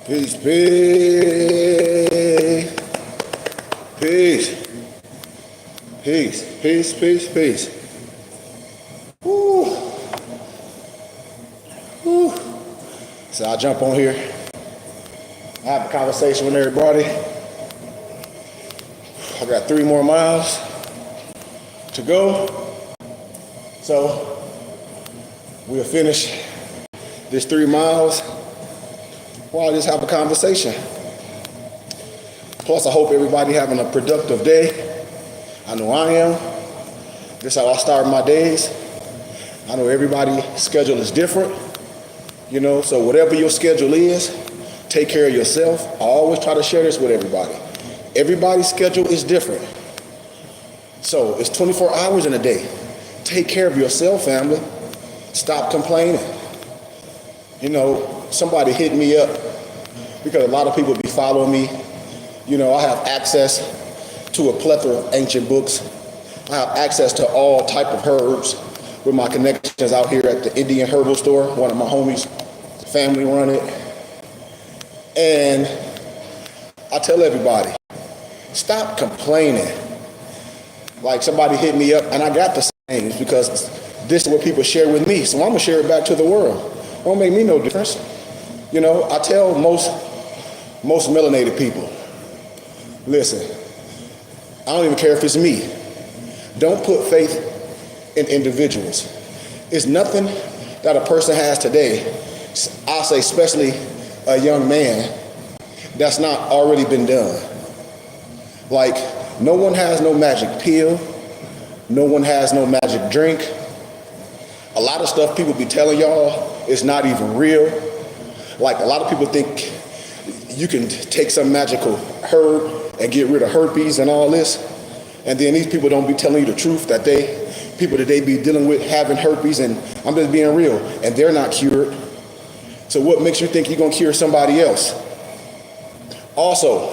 Peace, peace, peace, peace, peace, peace, peace. Woo. Woo. So I jump on here, I have a conversation with everybody. I got 3 more miles to go, so we'll finish this 3 miles while I just have a conversation. Plus, I hope everybody having a productive day. I know I am. This is how I start my days. I know everybody's schedule is different, so whatever your schedule is, take care of yourself. I always try to share this with everybody. Everybody's schedule is different. So it's 24 hours in a day. Take care of yourself, family. Stop complaining. Somebody hit me up because a lot of people be following me. I have access to a plethora of ancient books. I have access to all type of herbs with my connections out here at the Indian herbal store. One of my homies' family run it. And I tell everybody, stop complaining. Like somebody hit me up and I got the same because this is what people share with me. So I'm gonna share it back to the world. It won't make me no difference. I tell most melanated people, listen, I don't even care if it's me. Don't put faith in individuals. It's nothing that a person has today, I say especially a young man, that's not already been done. Like, no one has no magic pill. No one has no magic drink. A lot of stuff people be telling y'all is not even real. Like, a lot of people think you can take some magical herb and get rid of herpes and all this. And then these people don't be telling you the truth that people that they be dealing with having herpes, and I'm just being real, and they're not cured. So what makes you think you're gonna cure somebody else? Also,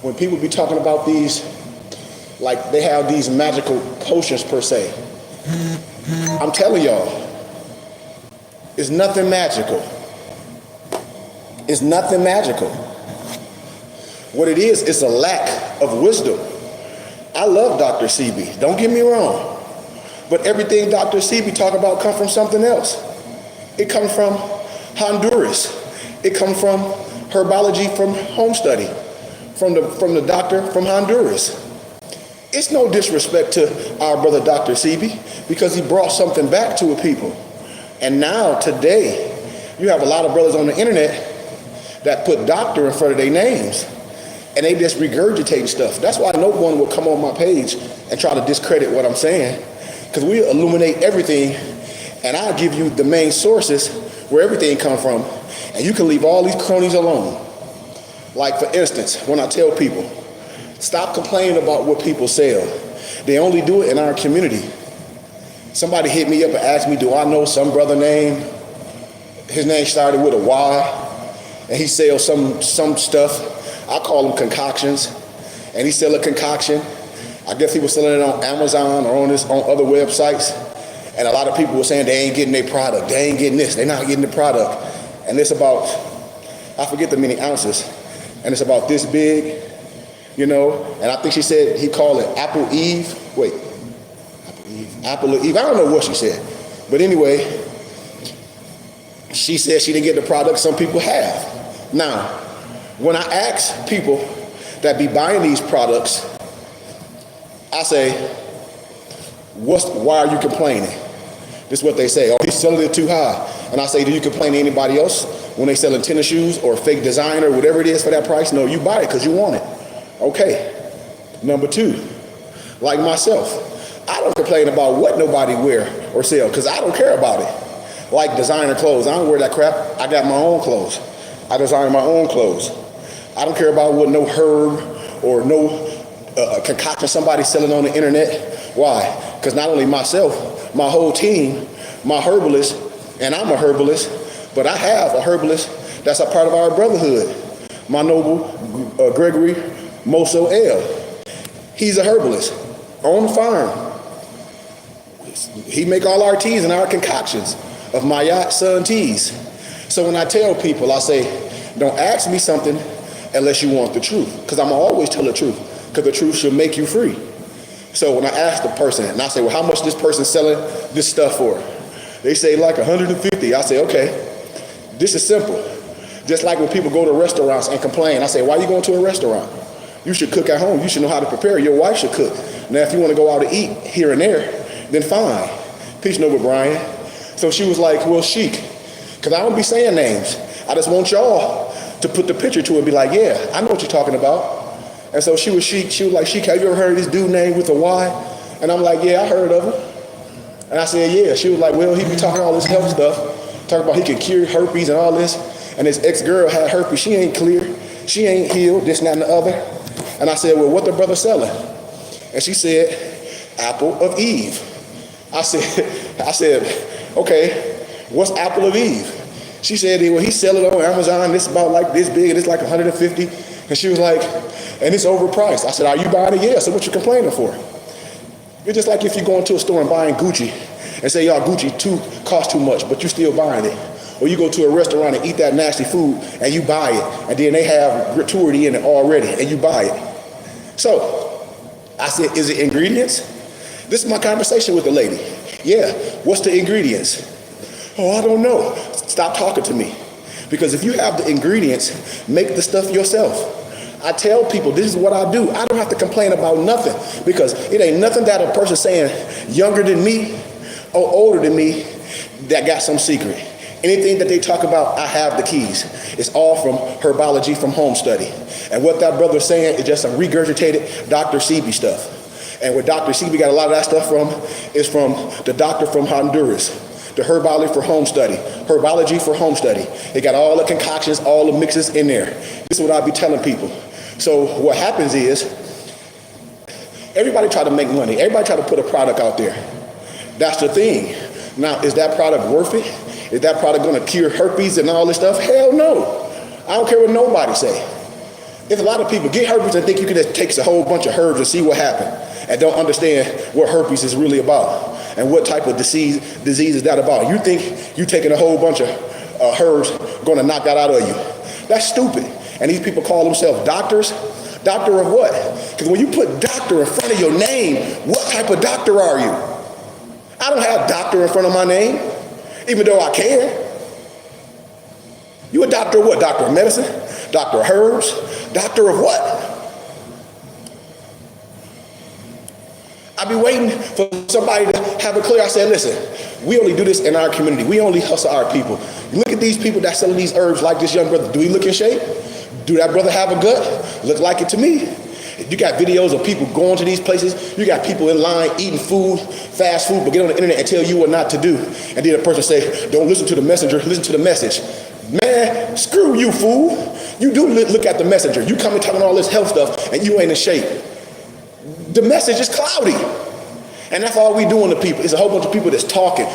when people be talking about these, like they have these magical potions per se, I'm telling y'all, it's nothing magical. It's nothing magical. What it is a lack of wisdom. I love Dr. CB, don't get me wrong. But everything Dr. CB talk about come from something else. It comes from Honduras. It comes from herbology from home study, from the doctor from Honduras. It's no disrespect to our brother Dr. CB because he brought something back to a people. And now today, you have a lot of brothers on the internet that put doctor in front of their names and they just regurgitate stuff. That's why no one will come on my page and try to discredit what I'm saying, because we illuminate everything and I'll give you the main sources where everything comes from, and you can leave all these cronies alone. Like, for instance, when I tell people, stop complaining about what people sell. They only do it in our community. Somebody hit me up and asked me, do I know some brother name? His name started with a Y, and he sells some stuff. I call them concoctions, and he sell a concoction. I guess he was selling it on Amazon or on other websites, and a lot of people were saying they ain't getting their product, they ain't getting this, they're not getting the product. And it's about, I forget the many ounces, and it's about this big, and I think she said he called it Apple Eve. Apple Eve, I don't know what she said. But anyway, she said she didn't get the product some people have. Now, when I ask people that be buying these products, I say, why are you complaining? This is what they say. Oh, he's selling it too high. And I say, do you complain to anybody else when they selling tennis shoes or fake design or whatever it is for that price? No, you buy it because you want it. Okay. Number 2, like myself, I don't complain about what nobody wear or sell because I don't care about it. Like designer clothes, I don't wear that crap. I got my own clothes. I design my own clothes. I don't care about what no herb or no concoction somebody selling on the internet. Why? Because not only myself, my whole team, my herbalist, and I'm a herbalist, but I have a herbalist that's a part of our brotherhood. My noble Gregory Moso L. He's a herbalist on the farm. He make all our teas and our concoctions of my yacht son teas. So when I tell people, I say, Don't ask me something unless you want the truth, because I'm always tell the truth, because the truth should make you free. So when I ask the person, and I say, well, how much this person selling this stuff for? They say like 150. I say, okay, this is simple. Just like when people go to restaurants and complain, I say, why are you going to a restaurant? You should cook at home. You should know how to prepare. Your wife should cook. Now, if you want to go out to eat here and there, then fine. Peace and over, Brian. So she was like, well, Sheik, because I don't be saying names. I just want y'all to put the picture to it and be like, yeah, I know what you're talking about. And so she was Sheik. She was like, Sheik, have you ever heard of this dude named with a Y? And I'm like, yeah, I heard of him. And I said, yeah. She was like, well, he be talking all this health stuff, talking about he can cure herpes and all this. And his ex-girl had herpes. She ain't clear. She ain't healed, this, and that, and the other. And I said, well, what the brother selling? And she said, apple of Eve. I said, okay, what's apple of Eve? She said, well, he sell it on Amazon. This about like this big, and it's like 150. And she was like, and it's overpriced. I said, are you buying it? Yeah. So what you complaining for? It's just like if you go into a store and buying Gucci and say, y'all, Gucci costs too much, but you still buying it. Or you go to a restaurant and eat that nasty food and you buy it, and then they have gratuity in it already and you buy it. So I said, is it ingredients? This is my conversation with the lady. Yeah, what's the ingredients? Oh, I don't know. Stop talking to me. Because if you have the ingredients, make the stuff yourself. I tell people, this is what I do. I don't have to complain about nothing, because it ain't nothing that a person saying younger than me or older than me that got some secret. Anything that they talk about, I have the keys. It's all from herbology, from home study. And what that brother's saying is just some regurgitated Dr. Sebi stuff. And where Dr. Sebi got a lot of that stuff from is from the doctor from Honduras, the herbology for home study, herbology for home study. They got all the concoctions, all the mixes in there. This is what I be telling people. So what happens is, everybody try to make money. Everybody try to put a product out there. That's the thing. Now, is that product worth it? Is that product going to cure herpes and all this stuff? Hell no. I don't care what nobody say. There's a lot of people get herpes and think you can just take a whole bunch of herbs and see what happens, and don't understand what herpes is really about and what type of disease is that about. You think you taking a whole bunch of herbs going to knock that out of you. That's stupid. And these people call themselves doctors. Doctor of what? Because when you put doctor in front of your name, what type of doctor are you? I don't have doctor in front of my name, even though I can. You a doctor of what? Doctor of medicine? Doctor of herbs? Doctor of what? I be waiting for somebody to have it clear. I said, listen, we only do this in our community. We only hustle our people. You look at these people that selling these herbs like this young brother. Do he look in shape? Do that brother have a gut? Look like it to me. You got videos of people going to these places. You got people in line eating food, fast food, but get on the internet and tell you what not to do. And then a person say, don't listen to the messenger, listen to the message. Man, screw you, fool. You do look at the messenger. You come and talking all this health stuff and you ain't in shape. The message is cloudy. And that's all we doing to people. It's a whole bunch of people that's talking,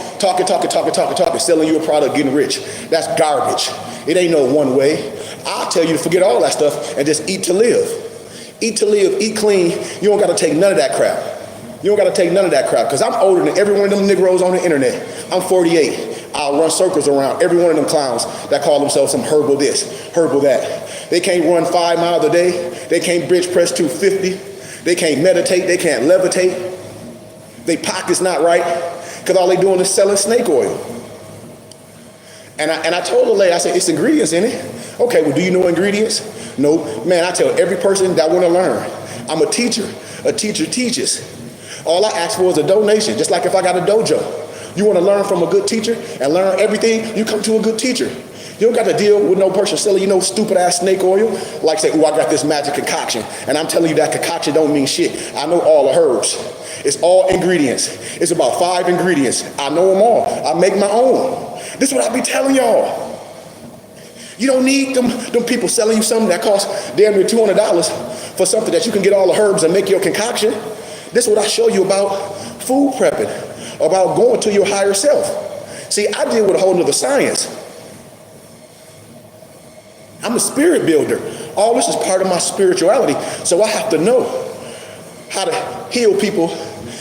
selling you a product, getting rich. That's garbage. It ain't no one way. I'll tell you to forget all that stuff and just eat to live. Eat to live, eat clean. You don't got to take none of that crap. You don't got to take none of that crap, because I'm older than every one of them Negroes on the internet. I'm 48. I'll run circles around every one of them clowns that call themselves some herbal this, herbal that. They can't run 5 miles a day. They can't bench press 250. They can't meditate. They can't levitate. Their pocket's not right, because all they doing is selling snake oil. And I told the lady, I said, it's ingredients in it. Okay, well, do you know ingredients? No. Man, I tell every person that want to learn. I'm a teacher. A teacher teaches. All I ask for is a donation, just like if I got a dojo. You want to learn from a good teacher and learn everything, you come to a good teacher. You don't got to deal with no person selling you no stupid ass snake oil. Like say, oh, I got this magic concoction, and I'm telling you that concoction don't mean shit. I know all the herbs. It's all ingredients. It's about 5 ingredients. I know them all. I make my own. This is what I be telling y'all. You don't need them people selling you something that costs damn near $200 for something that you can get all the herbs and make your concoction. This is what I show you about food prepping, about going to your higher self. See, I deal with a whole nother science. I'm a spirit builder. All this is part of my spirituality. So I have to know how to heal people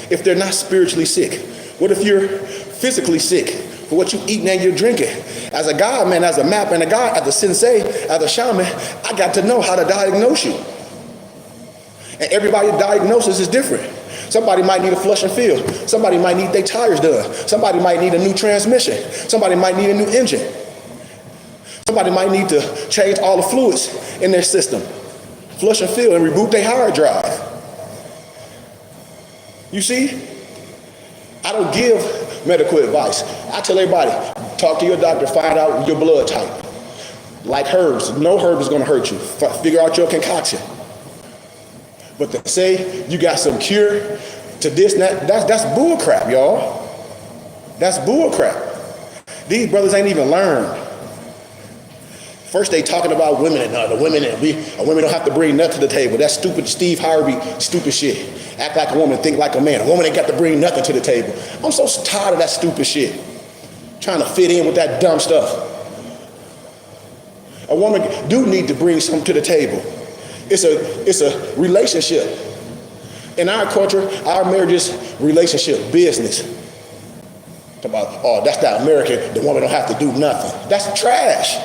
if they're not spiritually sick. What if you're physically sick? for what you eating and you're drinking. As a God, man, as a map and a God, as a sensei, as a shaman, I got to know how to diagnose you. And everybody's diagnosis is different. Somebody might need a flush and fill. Somebody might need their tires done. Somebody might need a new transmission. Somebody might need a new engine. Somebody might need to change all the fluids in their system. Flush and fill and reboot their hard drive. You see? I don't give medical advice. I tell everybody, talk to your doctor, find out your blood type. Like herbs, no herb is gonna hurt you. Figure out your concoction. But to say you got some cure to this and that's bull crap, y'all. That's bull crap. These brothers ain't even learned. First they talking about women and the women and women don't have to bring nothing to the table. That's stupid Steve Harvey stupid shit. Act like a woman, think like a man. A woman ain't got to bring nothing to the table. I'm so tired of that stupid shit. Trying to fit in with that dumb stuff. A woman do need to bring something to the table. It's a relationship. In our culture, our marriage is relationship, business. Talk about, oh, that's the American, the woman don't have to do nothing. That's trash.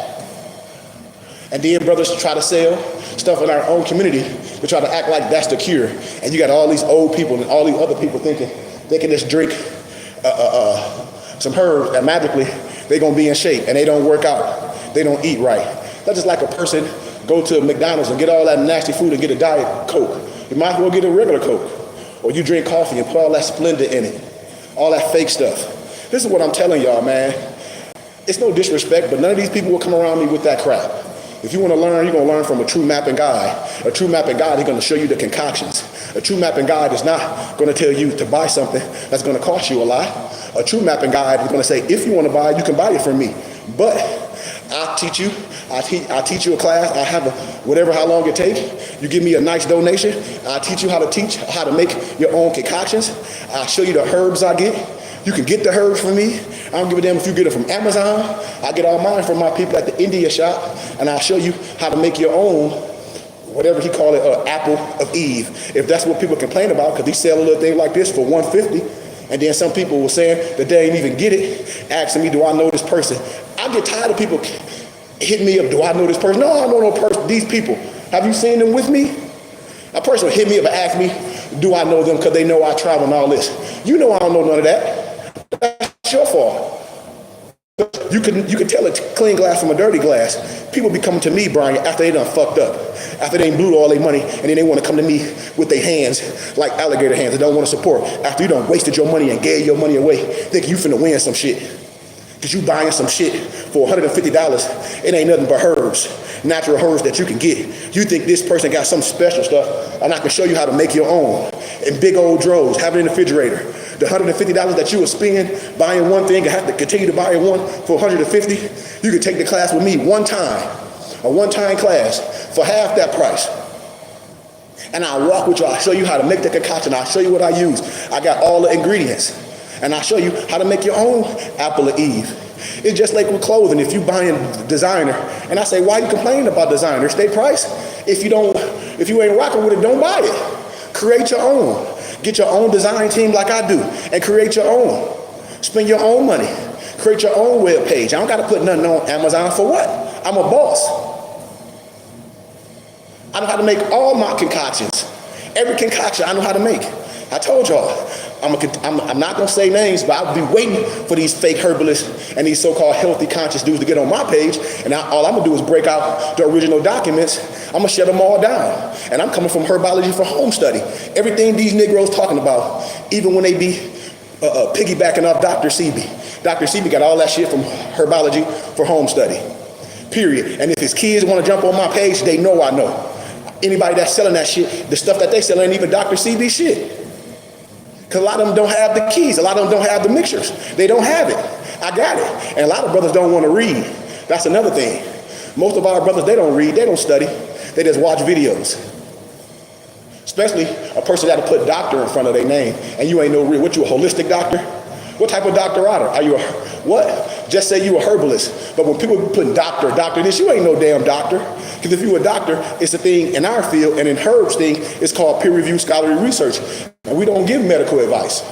And then brothers try to sell stuff in our own community to try to act like that's the cure. And you got all these old people and all these other people thinking they can just drink some herbs and magically they're going to be in shape and they don't work out. They don't eat right. That's just like a person go to McDonald's and get all that nasty food and get a Diet Coke. You might as well get a regular Coke. Or you drink coffee and put all that Splenda in it. All that fake stuff. This is what I'm telling y'all, man. It's no disrespect, but none of these people will come around me with that crap. If you want to learn, you're going to learn from a true mapping guide. A true mapping guide is going to show you the concoctions. A true mapping guide is not going to tell you to buy something that's going to cost you a lot. A true mapping guide is going to say, if you want to buy it, you can buy it from me. But I'll teach you. I'll teach you a class. I have whatever, how long it takes. You give me a nice donation. I'll teach you how to make your own concoctions. I'll show you the herbs I get. You can get the herbs from me. I don't give a damn if you get it from Amazon. I get all mine from my people at the India shop, and I'll show you how to make your own, whatever he called it, apple of Eve. If that's what people complain about, because he sell a little thing like this for $150, and then some people were saying that they ain't even get it, asking me, do I know this person? I get tired of people hitting me up, do I know this person? No, I don't know no person. These people, have you seen them with me? A person will hit me up and ask me, do I know them because they know I travel and all this. You know I don't know none of that. That's your fault. You can tell a clean glass from a dirty glass. People be coming to me, Brian, after they done fucked up. After they blew all their money, and then they want to come to me with their hands like alligator hands. They don't want to support. After you done wasted your money and gave your money away, thinking you finna win some shit. Because you buying some shit for $150, it ain't nothing but herbs, natural herbs that you can get. You think this person got some special stuff, and I can show you how to make your own in big old droves, have it in the refrigerator. The $150 that you will spend buying one thing and have to continue to buy one for $150, you can take the class with me one time, a one-time class for half that price. And I'll walk with you, I'll show you how to make the concoction, I'll show you what I use. I got all the ingredients. And I'll show you how to make your own apple of Eve. It's just like with clothing. If you buying designer, and I say, why are you complaining about designer? It's their price. If you ain't rocking with it, don't buy it. Create your own. Get your own design team like I do, and create your own. Spend your own money. Create your own web page. I don't got to put nothing on Amazon for what? I'm a boss. I know how to make all my concoctions. Every concoction I know how to make. I told y'all, I'm not going to say names, but I'll be waiting for these fake herbalists and these so-called healthy conscious dudes to get on my page, and all I'm going to do is break out the original documents. I'm going to shut them all down. And I'm coming from Herbology for Home Study. Everything these Negroes talking about, even when they be piggybacking off Dr. Sebi. Dr. Sebi got all that shit from Herbology for Home Study, period. And if his kids want to jump on my page, they know I know. Anybody that's selling that shit, the stuff that they sell ain't even Dr. Sebi shit. Because a lot of them don't have the keys. A lot of them don't have the mixtures. They don't have it. I got it. And a lot of brothers don't want to read. That's another thing. Most of our brothers, they don't read. They don't study. They just watch videos. Especially a person that put doctor in front of their name. And you ain't no real. What, you a holistic doctor? What type of doctor are you? What? Just say you a herbalist. But when people be putting doctor this, you ain't no damn doctor. Because if you a doctor, it's a thing in our field, and in herbs thing, it's called peer-reviewed scholarly research. And we don't give medical advice.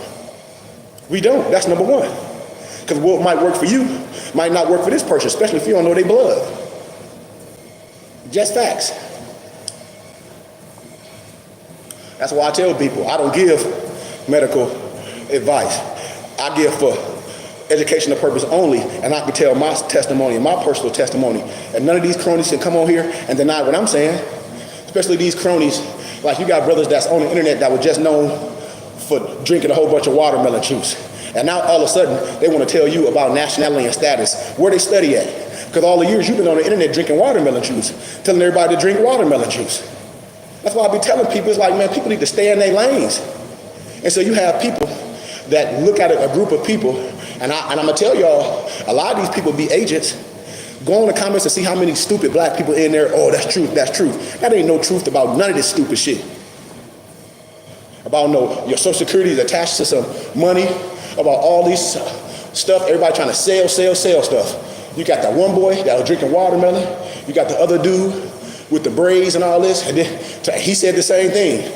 We don't. That's number one. Because what might work for you might not work for this person, especially if you don't know their blood. Just facts. That's why I tell people I don't give medical advice. I give for educational purpose only, and I can tell my testimony and my personal testimony. And none of these cronies can come on here and deny what I'm saying, especially these cronies. Like, you got brothers that's on the internet that were just known for drinking a whole bunch of watermelon juice. And now all of a sudden, they want to tell you about nationality and status, where they study at. Because all the years you've been on the internet drinking watermelon juice, telling everybody to drink watermelon juice. That's why I be telling people, it's like, man, people need to stay in their lanes. And so you have people that look at a group of people, and I'm going to tell y'all, a lot of these people be agents. Go in the comments and see how many stupid black people in there. Oh, that's truth, that's truth. That ain't no truth about none of this stupid shit. About your Social Security is attached to some money, about all these stuff, everybody trying to sell stuff. You got that one boy that was drinking watermelon. You got the other dude with the braids and all this, and then he said the same thing.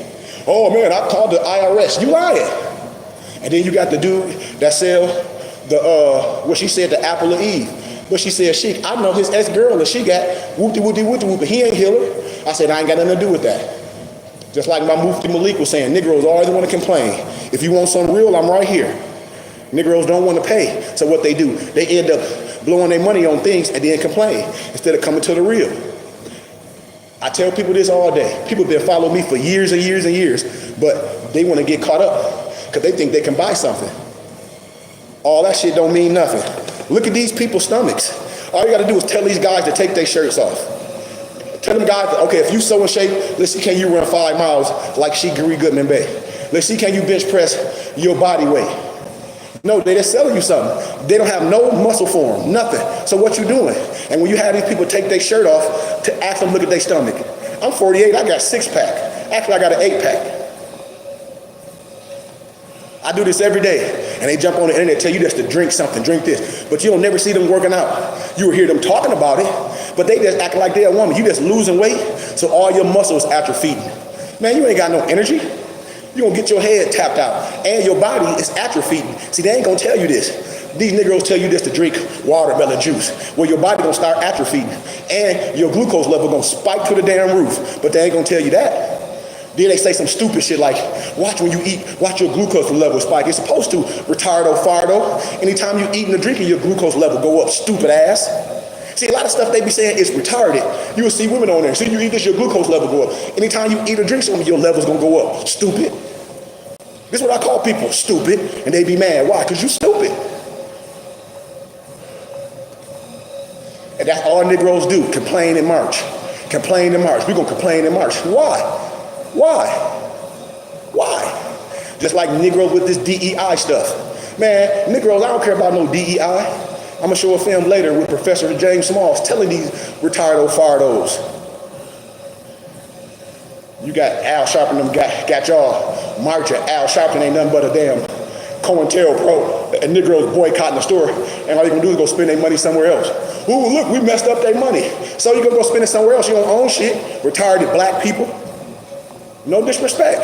Oh man, I called the IRS. You lying. And then you got the dude that sell what she said, the apple of Eve. But she said, I know his ex-girl, and she got whoop-de-whoop-de-whoop-de-whoop, but he ain't heal her. I said, I ain't got nothing to do with that. Just like my Mufti Malik was saying, Negroes always want to complain. If you want something real, I'm right here. Negroes don't want to pay. So what they do, they end up blowing their money on things and then complain instead of coming to the real. I tell people this all day. People have been following me for years and years and years, but they want to get caught up because they think they can buy something. All that shit don't mean nothing. Look at these people's stomachs. All you got to do is tell these guys to take their shirts off. Tell them guys, okay, if you so in shape, let's see, can you run 5 miles like Gary Goodman Bay? Let's see, can you bench press your body weight? No, they're just selling you something. They don't have no muscle form, nothing. So what you doing? And when you have these people take their shirt off to ask them look at their stomach. I'm 48, I got 6-pack. Actually, I got an 8-pack. I do this every day, and they jump on the internet and tell you just to drink something, drink this. But you don't never see them working out. You will hear them talking about it, but they just act like they're a woman. You just losing weight, so all your muscles atrophying. Man, you ain't got no energy. You're going to get your head tapped out, and your body is atrophying. See, they ain't going to tell you this. These Negroes tell you this to drink watermelon juice. Well, your body going to start atrophying, and your glucose level going to spike to the damn roof, but they ain't going to tell you that. Then they say some stupid shit like, watch when you eat, watch your glucose level spike. It's supposed to, retardo, fardo. Anytime you eating or drinking, your glucose level go up, stupid ass. See, a lot of stuff they be saying is retarded. You will see women on there. See, you eat this, your glucose level go up. Anytime you eat or drink something, your level's gonna go up. Stupid. This is what I call people, stupid, and they be mad. Why? Because you stupid. And that's all Negroes do, complain and march. Complain and march. We're gonna complain and march. Why? Why? Just like Negroes with this DEI stuff. Man, Negroes, I don't care about no DEI. I'm gonna show a film later with Professor James Smalls telling these retardo fardos. You got Al Sharpton, them got y'all marching. Al Sharpton ain't nothing but a damn COINTELPRO, and Negroes boycotting the store, and all you gonna do is go spend their money somewhere else. Ooh, look, we messed up their money. So you gonna go spend it somewhere else, you don't own shit. Retarded black people. No disrespect.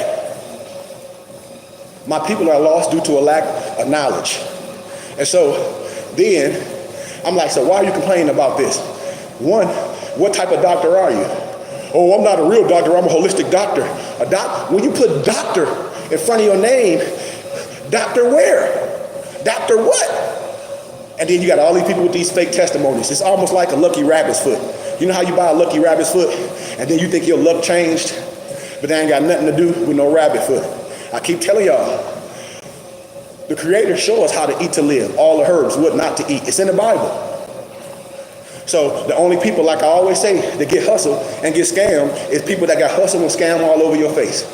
My people are lost due to a lack of knowledge. And so then, I'm like, so why are you complaining about this? One, what type of doctor are you? Oh, I'm not a real doctor, I'm a holistic doctor. When you put doctor in front of your name, doctor where? Doctor what? And then you got all these people with these fake testimonies. It's almost like a lucky rabbit's foot. You know how you buy a lucky rabbit's foot, and then you think your luck changed? But that ain't got nothing to do with no rabbit foot. I keep telling y'all, the Creator showed us how to eat to live, all the herbs, what not to eat. It's in the Bible. So the only people, like I always say, that get hustled and get scammed is people that got hustled and scammed all over your face.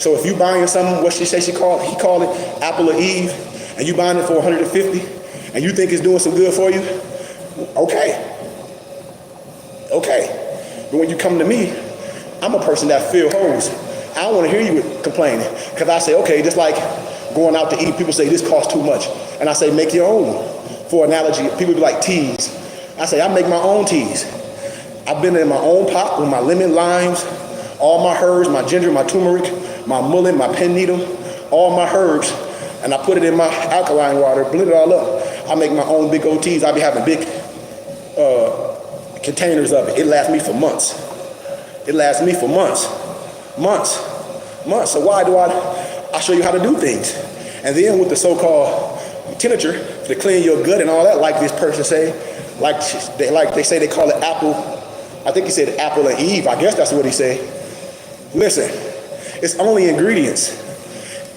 So if you buying something, what she say he called it apple of Eve, and you buying it for $150, and you think it's doing some good for you, okay. But when you come to me, I'm a person that feel hoes. I don't want to hear you complaining, because I say, okay, just like going out to eat, people say this costs too much, and I say make your own. For analogy, people be like teas. I say I make my own teas. I've been in my own pot with my lemon, limes, all my herbs, my ginger, my turmeric, my mullein, my pen needle, all my herbs, and I put it in my alkaline water, blend it all up. I make my own big OTs. I be having big containers of it. It lasts me for months. It lasts me for months. So why do I show you how to do things? And then with the so-called temperature to clean your gut and all that, like this person say, like they say they call it apple. I think he said apple and Eve. I guess that's what he said. Listen, it's only ingredients.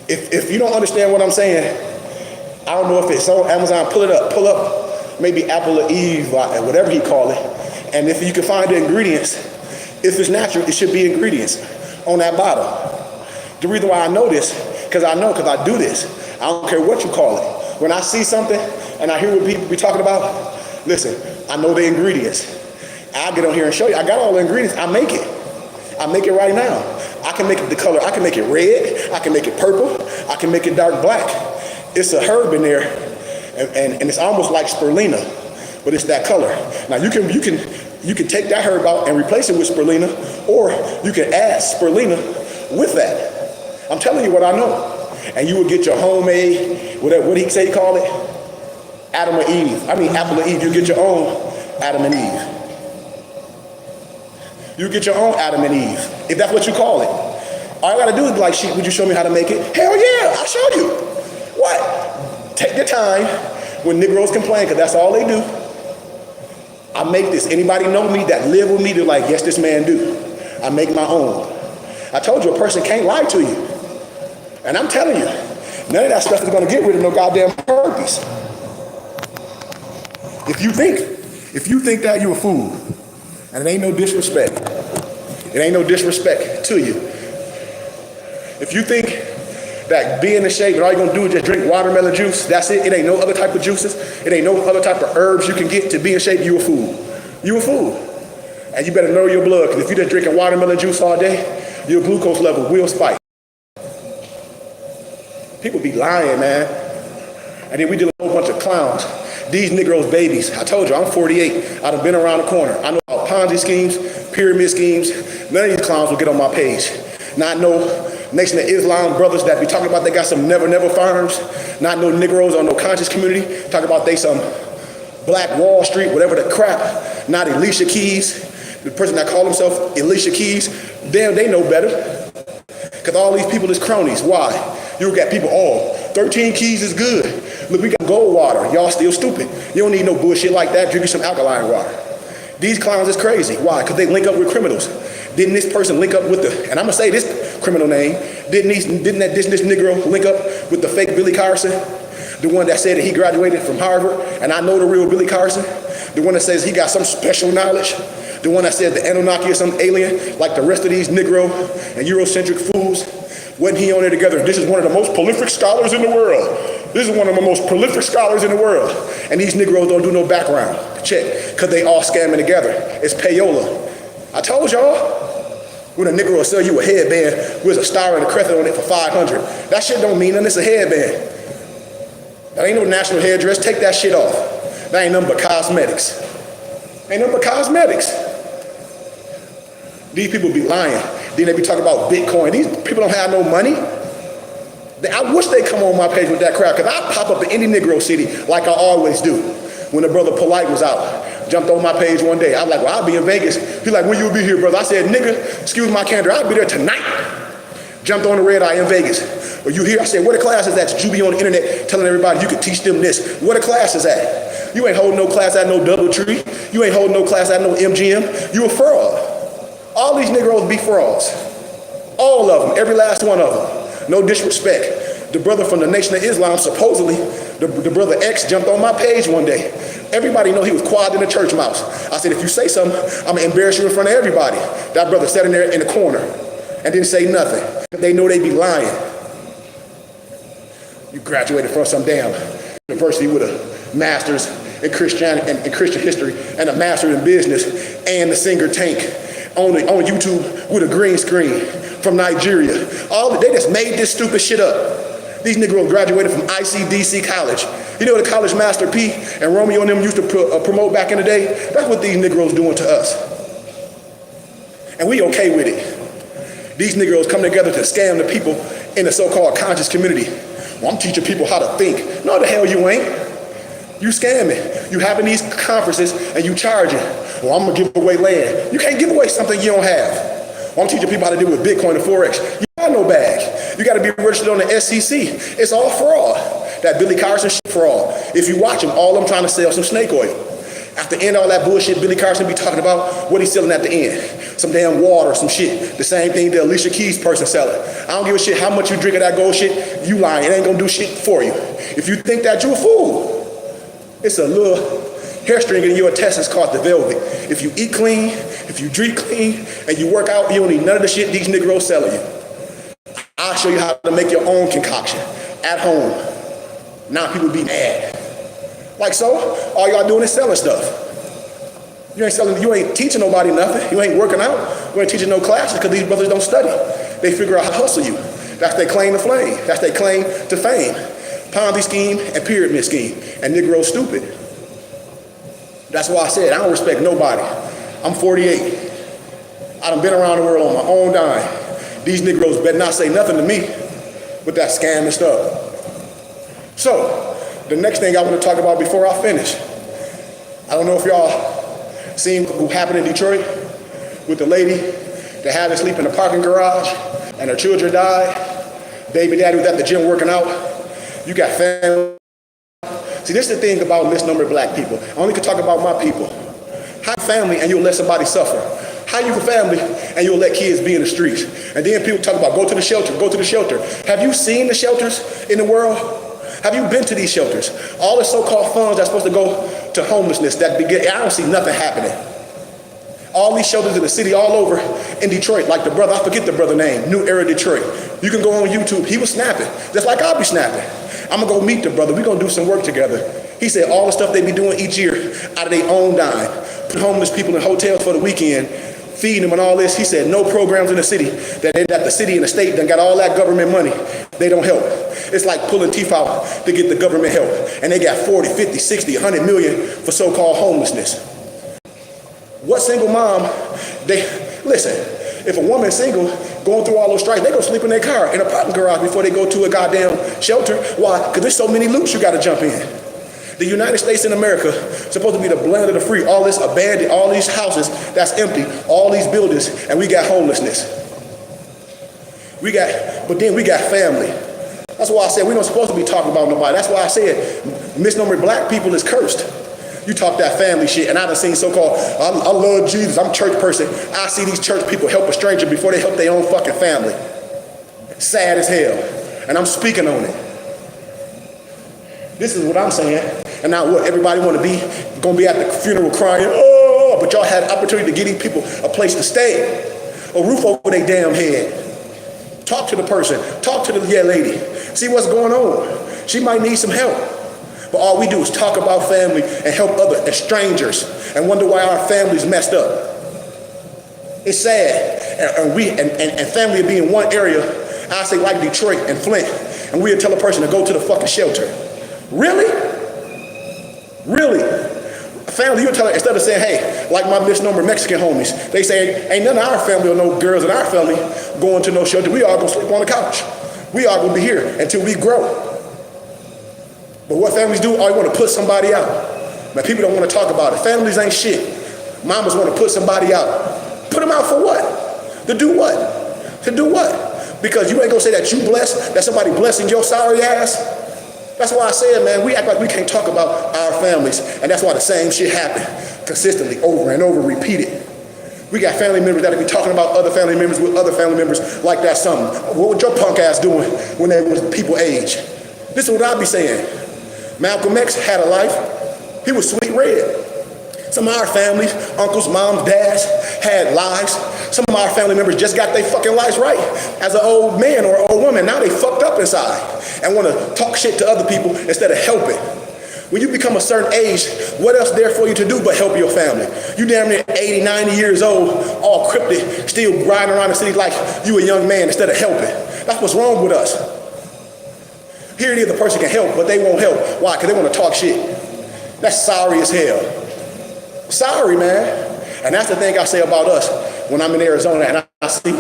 If you don't understand what I'm saying, I don't know if it's on Amazon. Pull up maybe apple or Eve, whatever he call it. And if you can find the ingredients, if it's natural, it should be ingredients on that bottle. The reason why I know this, because I do this. I don't care what you call it. When I see something and I hear what people be talking about, listen, I know the ingredients. I'll get on here and show you. I got all the ingredients. I make it. I make it right now. I can make it the color. I can make it red. I can make it purple. I can make it dark black. It's a herb in there, and it's almost like spirulina, but it's that color. Now you can take that herb out and replace it with spirulina, or you can add spirulina with that. I'm telling you what I know. And you will get your homemade, what did he say he called it? Adam or Eve. I mean apple or Eve. You get your own Adam and Eve. You get your own Adam and Eve, if that's what you call it. All I gotta do is like, would you show me how to make it? Hell yeah, I'll show you. What? Take your time. When Negroes complain, because that's all they do. I make this. Anybody know me that live with me, they're like, yes, this man do. I make my own. I told you a person can't lie to you. And I'm telling you, none of that stuff is gonna get rid of no goddamn herpes. If you think that you're a fool, and it ain't no disrespect. It ain't no disrespect to you. If you think that being in shape and all you're gonna do is just drink watermelon juice, that's it. It ain't no other type of juices. It ain't no other type of herbs you can get to be in shape, you a fool. You a fool. And you better know your blood, because if you're just drinking watermelon juice all day, your glucose level will spike. People be lying, man. And then we deal with a whole bunch of clowns. These Negroes babies. I told you, I'm 48. I done been around the corner. I know about Ponzi schemes, pyramid schemes. None of these clowns will get on my page. Not no Nation of Islam brothers that be talking about they got some never farms. Not no Negroes or no conscious community. Talking about they some Black Wall Street, whatever the crap. Not Alicia Keys. The person that called himself Alicia Keys. Damn, they know better. Because all these people is cronies. Why? You got people, 13 keys is good. Look, we got gold water. Y'all still stupid. You don't need no bullshit like that. Drink you some alkaline water. These clowns is crazy. Why? Because they link up with criminals. Didn't this person link up with and I'm going to say this criminal name, didn't this Negro link up with the fake Billy Carson? The one that said that he graduated from Harvard, and I know the real Billy Carson? The one that says he got some special knowledge? The one that said the Anunnaki is some alien, like the rest of these Negro and Eurocentric fools? Wasn't he on there together? This is one of the most prolific scholars in the world. This is one of the most prolific scholars in the world. And these Negroes don't do no background check, because they all scamming together. It's payola. I told y'all. When a Negro will sell you a headband with a star and a crescent on it for $500, that shit don't mean nothing. It's a headband. That ain't no national hairdress. Take that shit off. That ain't nothing but cosmetics. Ain't nothing but cosmetics. These people be lying. Then they be talking about Bitcoin. These people don't have no money. I wish they come on my page with that crap, because I pop up in any Negro city like I always do. When the brother Polite was out, jumped on my page one day. I was like, well, I'll be in Vegas. He's like, when you be here, brother? I said, nigga, excuse my candor, I'll be there tonight. Jumped on the red eye in Vegas. Are you here? I said, what a class is that? You be on the internet telling everybody you can teach them this. What a class is that? You ain't holding no class at no DoubleTree. You ain't holding no class at no MGM. You a fraud. All these Negroes be frauds. All of them, every last one of them. No disrespect. The brother from the Nation of Islam, supposedly, the brother X jumped on my page one day. Everybody know he was quiet in the church mouse. I said, if you say something, I'm gonna embarrass you in front of everybody. That brother sat in there in the corner and didn't say nothing. They know they be lying. You graduated from some damn university with a master's in Christianity and Christian history and a master's in business and the Singer Tank on YouTube with a green screen from Nigeria. They just made this stupid shit up. These Negroes graduated from ICDC College. You know the College Master P and Romeo and them used to promote back in the day? That's what these Negroes doing to us. And we okay with it. These Negroes come together to scam the people in the so-called conscious community. Well, I'm teaching people how to think. No, the hell you ain't. You scamming. You having these conferences and you charging. Well, I'm gonna give away land. You can't give away something you don't have. Well, I'm teaching people how to deal with Bitcoin and Forex. You got no bag. You gotta be registered on the SEC. It's all fraud. That Billy Carson shit fraud. If you watch him, all I'm trying to sell some snake oil. At the end of all that bullshit, Billy Carson be talking about what he's selling at the end. Some damn water, some shit. The same thing the Alicia Keys person selling. I don't give a shit how much you drink of that gold shit. You lying. It ain't gonna do shit for you. If you think that, you a fool. It's a little hairstring in your intestines called the velvet. If you eat clean, if you drink clean, and you work out, you don't need none of the shit these Negroes selling you. I'll show you how to make your own concoction at home. Now people be mad. Like so, all y'all doing is selling stuff. You ain't selling, you ain't teaching nobody nothing. You ain't working out. You ain't teaching no classes because these brothers don't study. They figure out how to hustle you. That's their claim to flame. That's their claim to fame. Ponzi scheme and pyramid scheme. And Negroes stupid. That's why I said I don't respect nobody. I'm 48. I done been around the world on my own dime. These Negroes better not say nothing to me with that scam and stuff. So, the next thing I want to talk about before I finish, I don't know if y'all seen what happened in Detroit with the lady that had to sleep in the parking garage and her children died. Baby daddy was at the gym working out. You got family. See, this is the thing about misnumbered black people. I only can talk about my people. How family and you'll let somebody suffer. How you a family and you'll let kids be in the streets. And then people talk about go to the shelter, go to the shelter. Have you seen the shelters in the world? Have you been to these shelters? All the so-called funds that's supposed to go to homelessness, I don't see nothing happening. All these shelters in the city all over in Detroit, like the brother, I forget the brother name, New Era Detroit. You can go on YouTube, he was snapping, just like I'll be snapping. I'm gonna go meet the brother, we're gonna do some work together. He said all the stuff they be doing each year out of their own dime, put homeless people in hotels for the weekend, feeding them and all this. He said no programs in the city, that the city and the state done got all that government money, they don't help. It's like pulling teeth out to get the government help. And they got 40, 50, 60, 100 million for so-called homelessness. What single mom, listen, if a woman's single, going through all those strikes, they go sleep in their car in a parking garage before they go to a goddamn shelter. Why? Because there's so many loops you gotta jump in. The United States in America supposed to be the land of the free. All this abandoned, all these houses that's empty, all these buildings, and we got homelessness. But then we got family. That's why I said we're not supposed to be talking about nobody. That's why I said misnumbered black people is cursed. You talk that family shit, and I done seen so-called, I love Jesus, I'm a church person. I see these church people help a stranger before they help their own fucking family. Sad as hell. And I'm speaking on it. This is what I'm saying. And now what, everybody want to be, going to be at the funeral crying, oh, but y'all had an opportunity to give these people a place to stay, a roof over their damn head. Talk to the person, talk to the lady, see what's going on. She might need some help. But all we do is talk about family and help other strangers and wonder why our family's messed up. It's sad. And family will be in one area, I say like Detroit and Flint, and we'll tell a person to go to the fucking shelter. Really? Really? Family, you'll tell her, instead of saying, hey, like my misnumbered Mexican homies, they say, ain't none of our family or no girls in our family going to no shelter. We all gonna sleep on the couch. We all gonna be here until we grow. But what families do, all you want to put somebody out. Man, people don't want to talk about it. Families ain't shit. Mamas want to put somebody out. Put them out for what? To do what? To do what? Because you ain't gonna say that you blessed, that somebody blessing your sorry ass. That's why I said, man, we act like we can't talk about our families, and that's why the same shit happen consistently, over and over, repeated. We got family members that be talking about other family members with other family members like that's something. What was your punk ass doing when they was people age? This is what I be saying. Malcolm X had a life. He was sweet red. Some of our families, uncles, moms, dads, had lives. Some of our family members just got their fucking lives right as an old man or an old woman. Now they fucked up inside and want to talk shit to other people instead of helping. When you become a certain age, what else there for you to do but help your family? You damn near 80, 90 years old, all cryptic, still riding around the city like you a young man instead of helping. That's what's wrong with us. Here it is, the person can help, but they won't help. Why? Because they want to talk shit. That's sorry as hell. Sorry, man. And that's the thing I say about us when I'm in Arizona and I see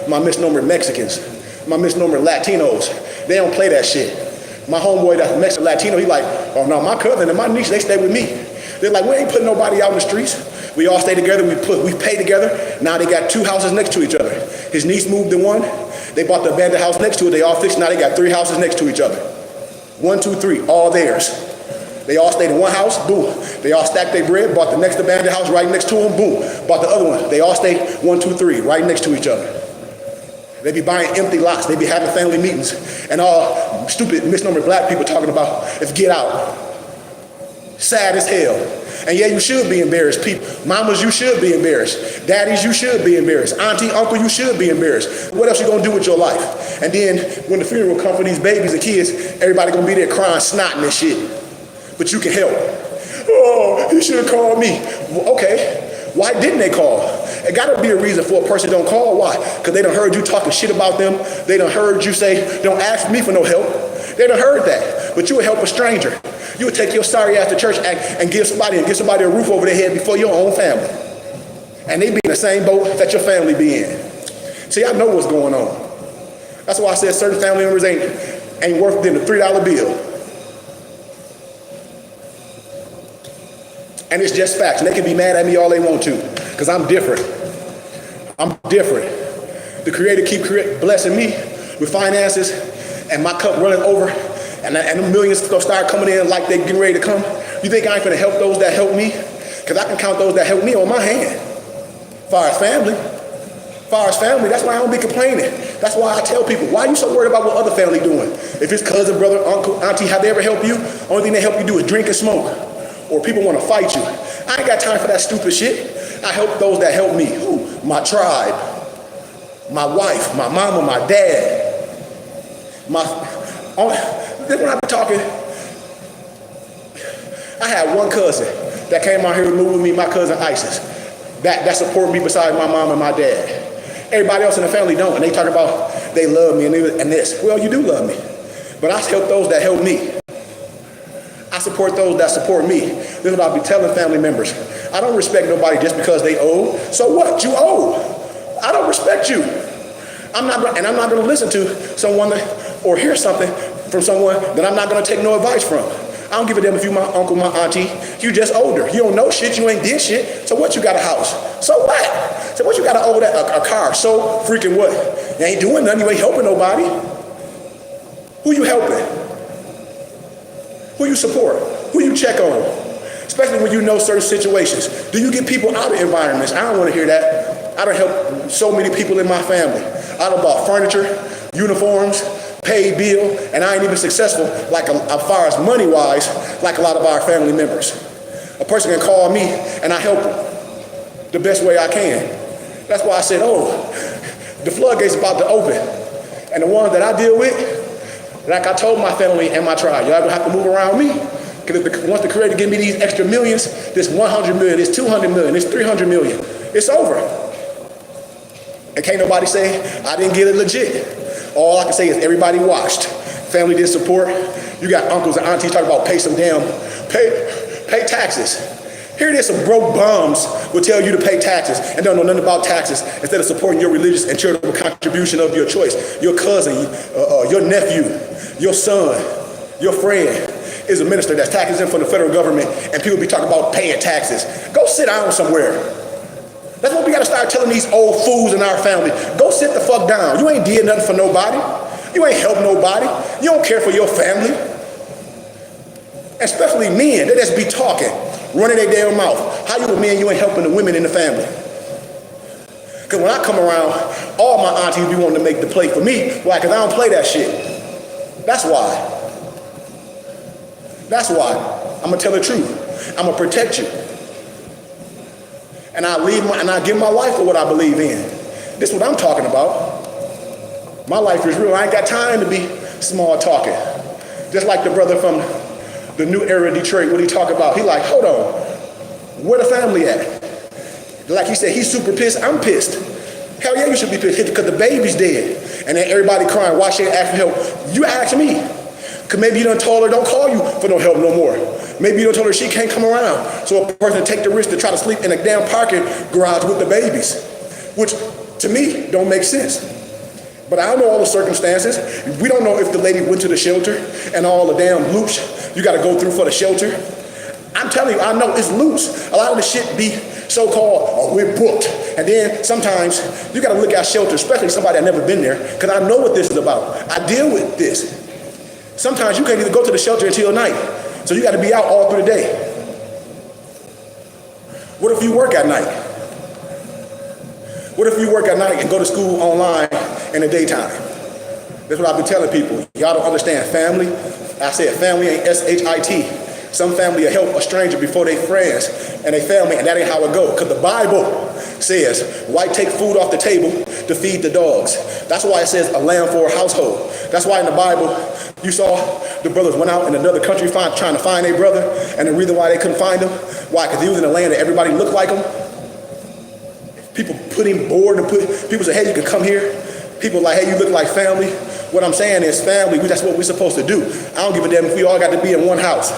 my misnumbered Mexicans, my misnumbered Latinos. They don't play that shit. My homeboy that's Mexican Latino, he like, oh no, my cousin and my niece, they stay with me. They're like, we ain't putting nobody out in the streets. We all stay together, we pay together. Now they got 2 houses next to each other. His niece moved in one. They bought the abandoned house next to it. They all fixed. Now they got 3 houses next to each other. 1, 2, 3, all theirs. They all stayed in one house, boom. They all stacked their bread, bought the next abandoned house right next to them, boom. Bought the other one. They all stayed 1, 2, 3, right next to each other. They be buying empty lots. They be having family meetings. And all stupid misnomer black people talking about is get out. Sad as hell. And yeah, you should be embarrassed. People, mamas, you should be embarrassed. Daddies, you should be embarrassed. Auntie, uncle, you should be embarrassed. What else you gonna do with your life? And then when the funeral come for these babies and kids, everybody gonna be there crying, snotting and shit. But you can help. Oh, he should have called me. Well, okay, why didn't they call? It gotta be a reason for a person don't call. Why? Because they done heard you talking shit about them. They done heard you say, don't ask me for no help. They done heard that. But you would help a stranger. You would take your sorry ass to church and give somebody a roof over their head before your own family. And they be in the same boat that your family be in. See, I know what's going on. That's why I said certain family members ain't worth than a $3 bill. And it's just facts. And they can be mad at me all they want to, because I'm different. I'm different. The Creator keep blessing me with finances, and my cup running over, and the millions gonna start coming in like they getting ready to come. You think I ain't gonna help those that help me? Because I can count those that help me on my hand. Far as family, that's why I don't be complaining. That's why I tell people, why are you so worried about what other family doing? If it's cousin, brother, uncle, auntie, have they ever helped you? Only thing they help you do is drink and smoke. Or people want to fight you. I ain't got time for that stupid shit. I help those that help me. Who? My tribe, my wife, my mama, my dad. Then when I be talking, I had one cousin that came out here to move with me, my cousin Isis, that support me beside my mom and my dad. Everybody else in the family don't, and they talk about they love me and this. Well, you do love me, but I help those that help me. I support those that support me. This is what I'll be telling family members. I don't respect nobody just because they owe. So what? You owe. I don't respect you. I'm not going to listen to someone or hear something from someone that I'm not going to take no advice from. I don't give a damn if you my uncle, my auntie. You just older. You don't know shit. You ain't did shit. So what? You got a house. So what? So what? You got to owe that a car. So freaking what? You ain't doing nothing. You ain't helping nobody. Who you helping? Who you support? Who you check on? Especially when you know certain situations. Do you get people out of environments? I don't want to hear that. I done helped so many people in my family. I done bought furniture, uniforms, paid bill, and I ain't even successful like as far as money-wise, like a lot of our family members. A person can call me and I help them the best way I can. That's why I said, oh, the floodgates about to open. And the ones that I deal with, like I told my family and my tribe, y'all gonna have to move around me. Because once the Creator give me these extra millions, this 100 million, this 200 million, this 300 million, it's over. And can't nobody say, I didn't get it legit. All I can say is everybody watched. Family did support. You got uncles and aunties talking about pay taxes. Here it is, some broke bums will tell you to pay taxes and don't know nothing about taxes instead of supporting your religious and charitable contribution of your choice. Your cousin, your nephew, your son, your friend is a minister that's taxes in from the federal government, and people be talking about paying taxes. Go sit down somewhere. That's what we gotta start telling these old fools in our family. Go sit the fuck down. You ain't did nothing for nobody. You ain't helped nobody. You don't care for your family. Especially men, they just be talking, running their damn mouth. How you a man, you ain't helping the women in the family? Because when I come around, all my aunties be wanting to make the plate for me. Why? Because I don't play that shit. That's why. That's why. I'm gonna tell the truth. I'm gonna protect you. And I give my life for what I believe in. This is what I'm talking about. My life is real. I ain't got time to be small talking. Just like the brother from the new era of Detroit, what he talk about? He like, hold on, where the family at? Like he said, he's super pissed. I'm pissed. Hell yeah, you should be pissed because the baby's dead. And then everybody crying, why she ain't ask for help? You ask me. Because maybe you done told her don't call you for no help no more. Maybe you done told her she can't come around. So a person take the risk to try to sleep in a damn parking garage with the babies, which to me don't make sense. But I don't know all the circumstances. We don't know if the lady went to the shelter and all the damn loops you got to go through for the shelter. I'm telling you, I know it's loose. A lot of the shit be so-called, oh, we're booked. And then sometimes you got to look at shelter, especially somebody that never been there, because I know what this is about. I deal with this. Sometimes you can't even go to the shelter until night. So you got to be out all through the day. What if you work at night? What if you work at night and go to school online in the daytime? That's what I've been telling people. Y'all don't understand family. I said family ain't S-H-I-T. Some family will help a stranger before they friends and they family, and that ain't how it go. Because the Bible says, why take food off the table to feed the dogs? That's why it says a lamb for a household. That's why in the Bible, you saw the brothers went out in another country trying to find their brother, and the reason why they couldn't find him, why? Because he was in a land that everybody looked like him. People put him bored, and people say, hey, you can come here. People like, hey, you look like family. What I'm saying is family, that's what we're supposed to do. I don't give a damn if we all got to be in one house.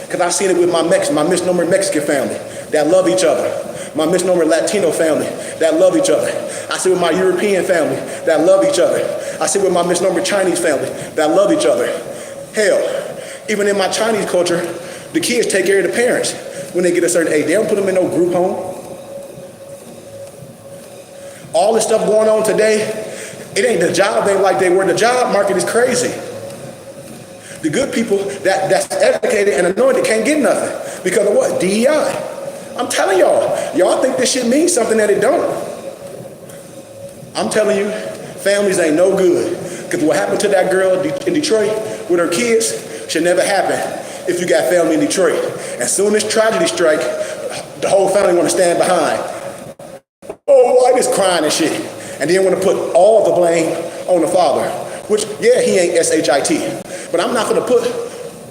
Because I've seen it with my misnomer Mexican family that love each other. My misnomer Latino family that love each other. I see it with my European family that love each other. I see it with my misnomer Chinese family that love each other. Hell, even in my Chinese culture, the kids take care of the parents when they get a certain age. They don't put them in no group home. All this stuff going on today, it ain't the job ain't like they were. The job market is crazy. The good people that's educated and anointed can't get nothing because of what? DEI. I'm telling y'all think this shit means something that it don't. I'm telling you, families ain't no good. Because what happened to that girl in Detroit with her kids should never happen if you got family in Detroit. As soon as tragedy strike, the whole family want to stand behind. Oh, why this crying and shit? And then want to put all the blame on the father. Which, yeah, he ain't S-H-I-T. But I'm not going to put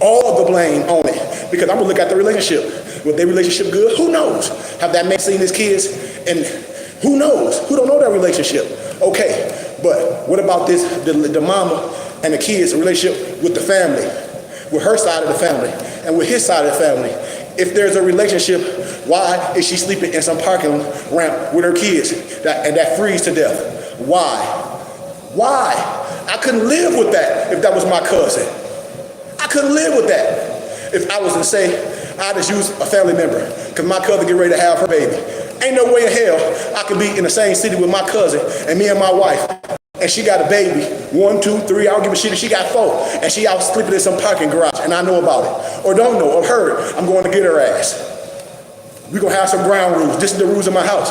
all the blame on it because I'm going to look at the relationship. Was their relationship good? Who knows? Have that man seen his kids? And who knows? Who don't know that relationship? Okay, but what about this, the mama and the kids' relationship with the family, with her side of the family and with his side of the family? If there's a relationship, why is she sleeping in some parking ramp with her kids that freeze to death? Why? Why? I couldn't live with that if that was my cousin. I couldn't live with that. If I was to say, I just use a family member because my cousin get ready to have her baby. Ain't no way in hell I could be in the same city with my cousin and me and my wife, and she got a baby, 1, 2, 3, I don't give a shit if she got 4, and she out sleeping in some parking garage, and I know about it, or don't know, or heard, I'm going to get her ass. We gonna have some ground rules. This is the rules of my house.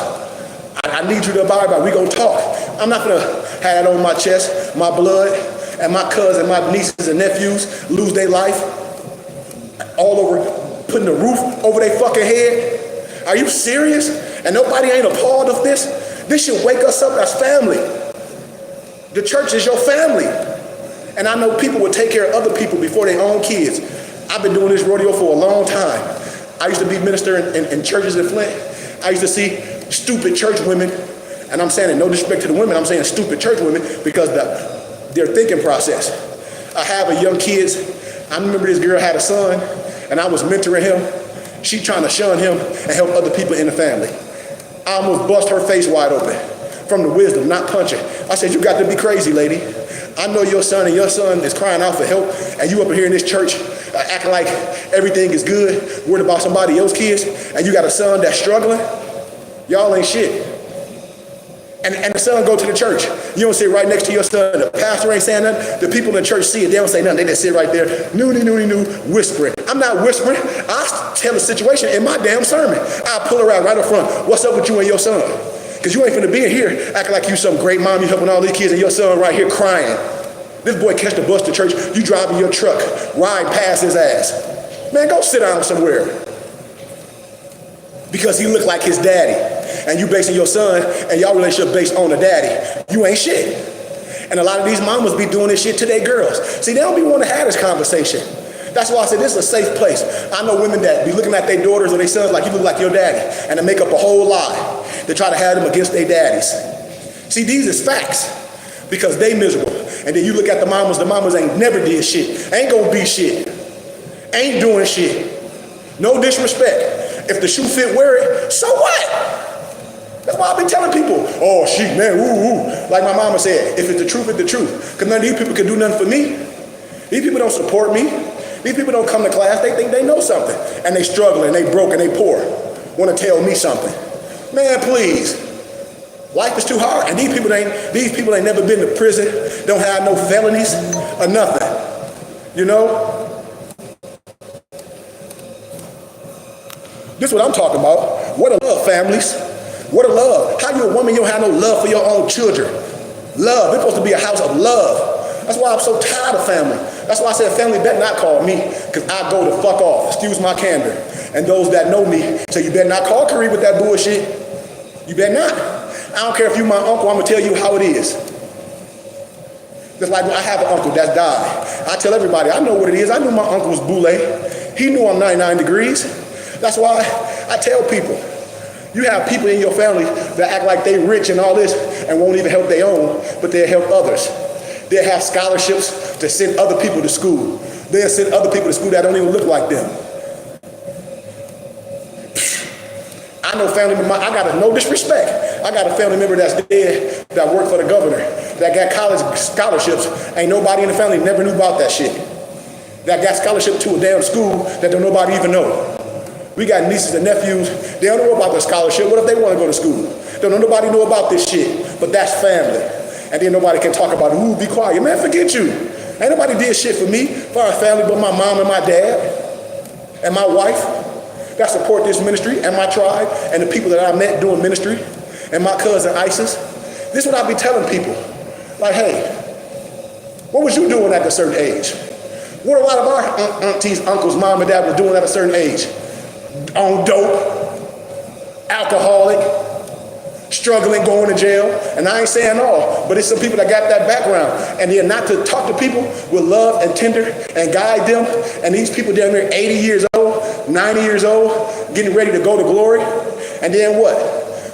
I need you to abide by. We gonna talk. I'm not gonna have it on my chest, my blood, and my cousin, my nieces and nephews lose their life all over putting a roof over their fucking head. Are you serious? And nobody ain't appalled of this? This should wake us up as family. The church is your family. And I know people will take care of other people before their own kids. I've been doing this rodeo for a long time. I used to be minister in churches in Flint. I used to see stupid church women, and I'm saying it no disrespect to the women, I'm saying stupid church women because their thinking process. I have a young kids. I remember this girl had a son, and I was mentoring him. She trying to shun him and help other people in the family. I almost bust her face wide open from the wisdom, not punching. I said, you got to be crazy, lady. I know your son, and your son is crying out for help, and you up here in this church acting like everything is good, worried about somebody else's kids, and you got a son that's struggling. Y'all ain't shit. And the son go to the church. You don't sit right next to your son. The pastor ain't saying nothing. The people in the church see it. They don't say nothing. They just sit right there, whispering. I'm not whispering. I tell the situation in my damn sermon. I pull her out right up front. What's up with you and your son? Because you ain't finna be in here acting like you some great mom. You helping all these kids and your son right here crying. This boy catch the bus to church. You driving your truck, ride past his ass. Man, go sit down somewhere. Because he look like his daddy. And you basing your son and y'all relationship based on the daddy. You ain't shit. And a lot of these mamas be doing this shit to their girls. See, they don't be wanting to have this conversation. That's why I said this is a safe place. I know women that be looking at their daughters or their sons like you look like your daddy. And they make up a whole lie. They try to have them against their daddies. See, these is facts. Because they miserable. And then you look at the mamas ain't never did shit. Ain't gonna be shit. Ain't doing shit. No disrespect. If the shoe fit, wear it. So what? That's why I be telling people, oh, man, ooh. Like my mama said, if it's the truth, it's the truth. Because none of these people can do nothing for me. These people don't support me. These people don't come to class. They think they know something. And they struggling, they broke, and they poor. Want to tell me something. Man, please. Life is too hard. And these people ain't never been to prison, don't have no felonies or nothing. You know? This is what I'm talking about. What a love, families. What a love. How you a woman, you don't have no love for your own children? Love. It's supposed to be a house of love. That's why I'm so tired of family. That's why I said family better not call me, because I go to fuck off. Excuse my candor. And those that know me say, you better not call Kareem with that bullshit. You better not. I don't care if you my uncle, I'm going to tell you how it is. Just like I have an uncle that's died. I tell everybody, I know what it is. I knew my uncle was boule. He knew I'm 99 degrees. That's why I tell people, you have people in your family that act like they rich and all this and won't even help their own, but they'll help others. They'll have scholarships to send other people to school. They'll send other people to school that don't even look like them. I know family member, I got no disrespect. I got a family member that's dead that worked for the governor, that got college scholarships. Ain't nobody in the family never knew about that shit. That got scholarship to a damn school that don't nobody even know. We got nieces and nephews, they don't know about the scholarship. What if they want to go to school? Don't nobody know about this shit, but that's family. And then nobody can talk about it. Ooh, be quiet. Man, forget you. Ain't nobody did shit for me, for our family, but my mom and my dad and my wife that support this ministry and my tribe and the people that I met doing ministry and my cousin Isis. This is what I be telling people. Like, hey, what was you doing at a certain age? What a lot of our aunties, uncles, mom and dad was doing at a certain age? On dope, alcoholic, struggling, going to jail. And I ain't saying all, but it's some people that got that background. And they're not to talk to people with love and tender and guide them. And these people down there 80 years old, 90 years old, getting ready to go to glory. And then what?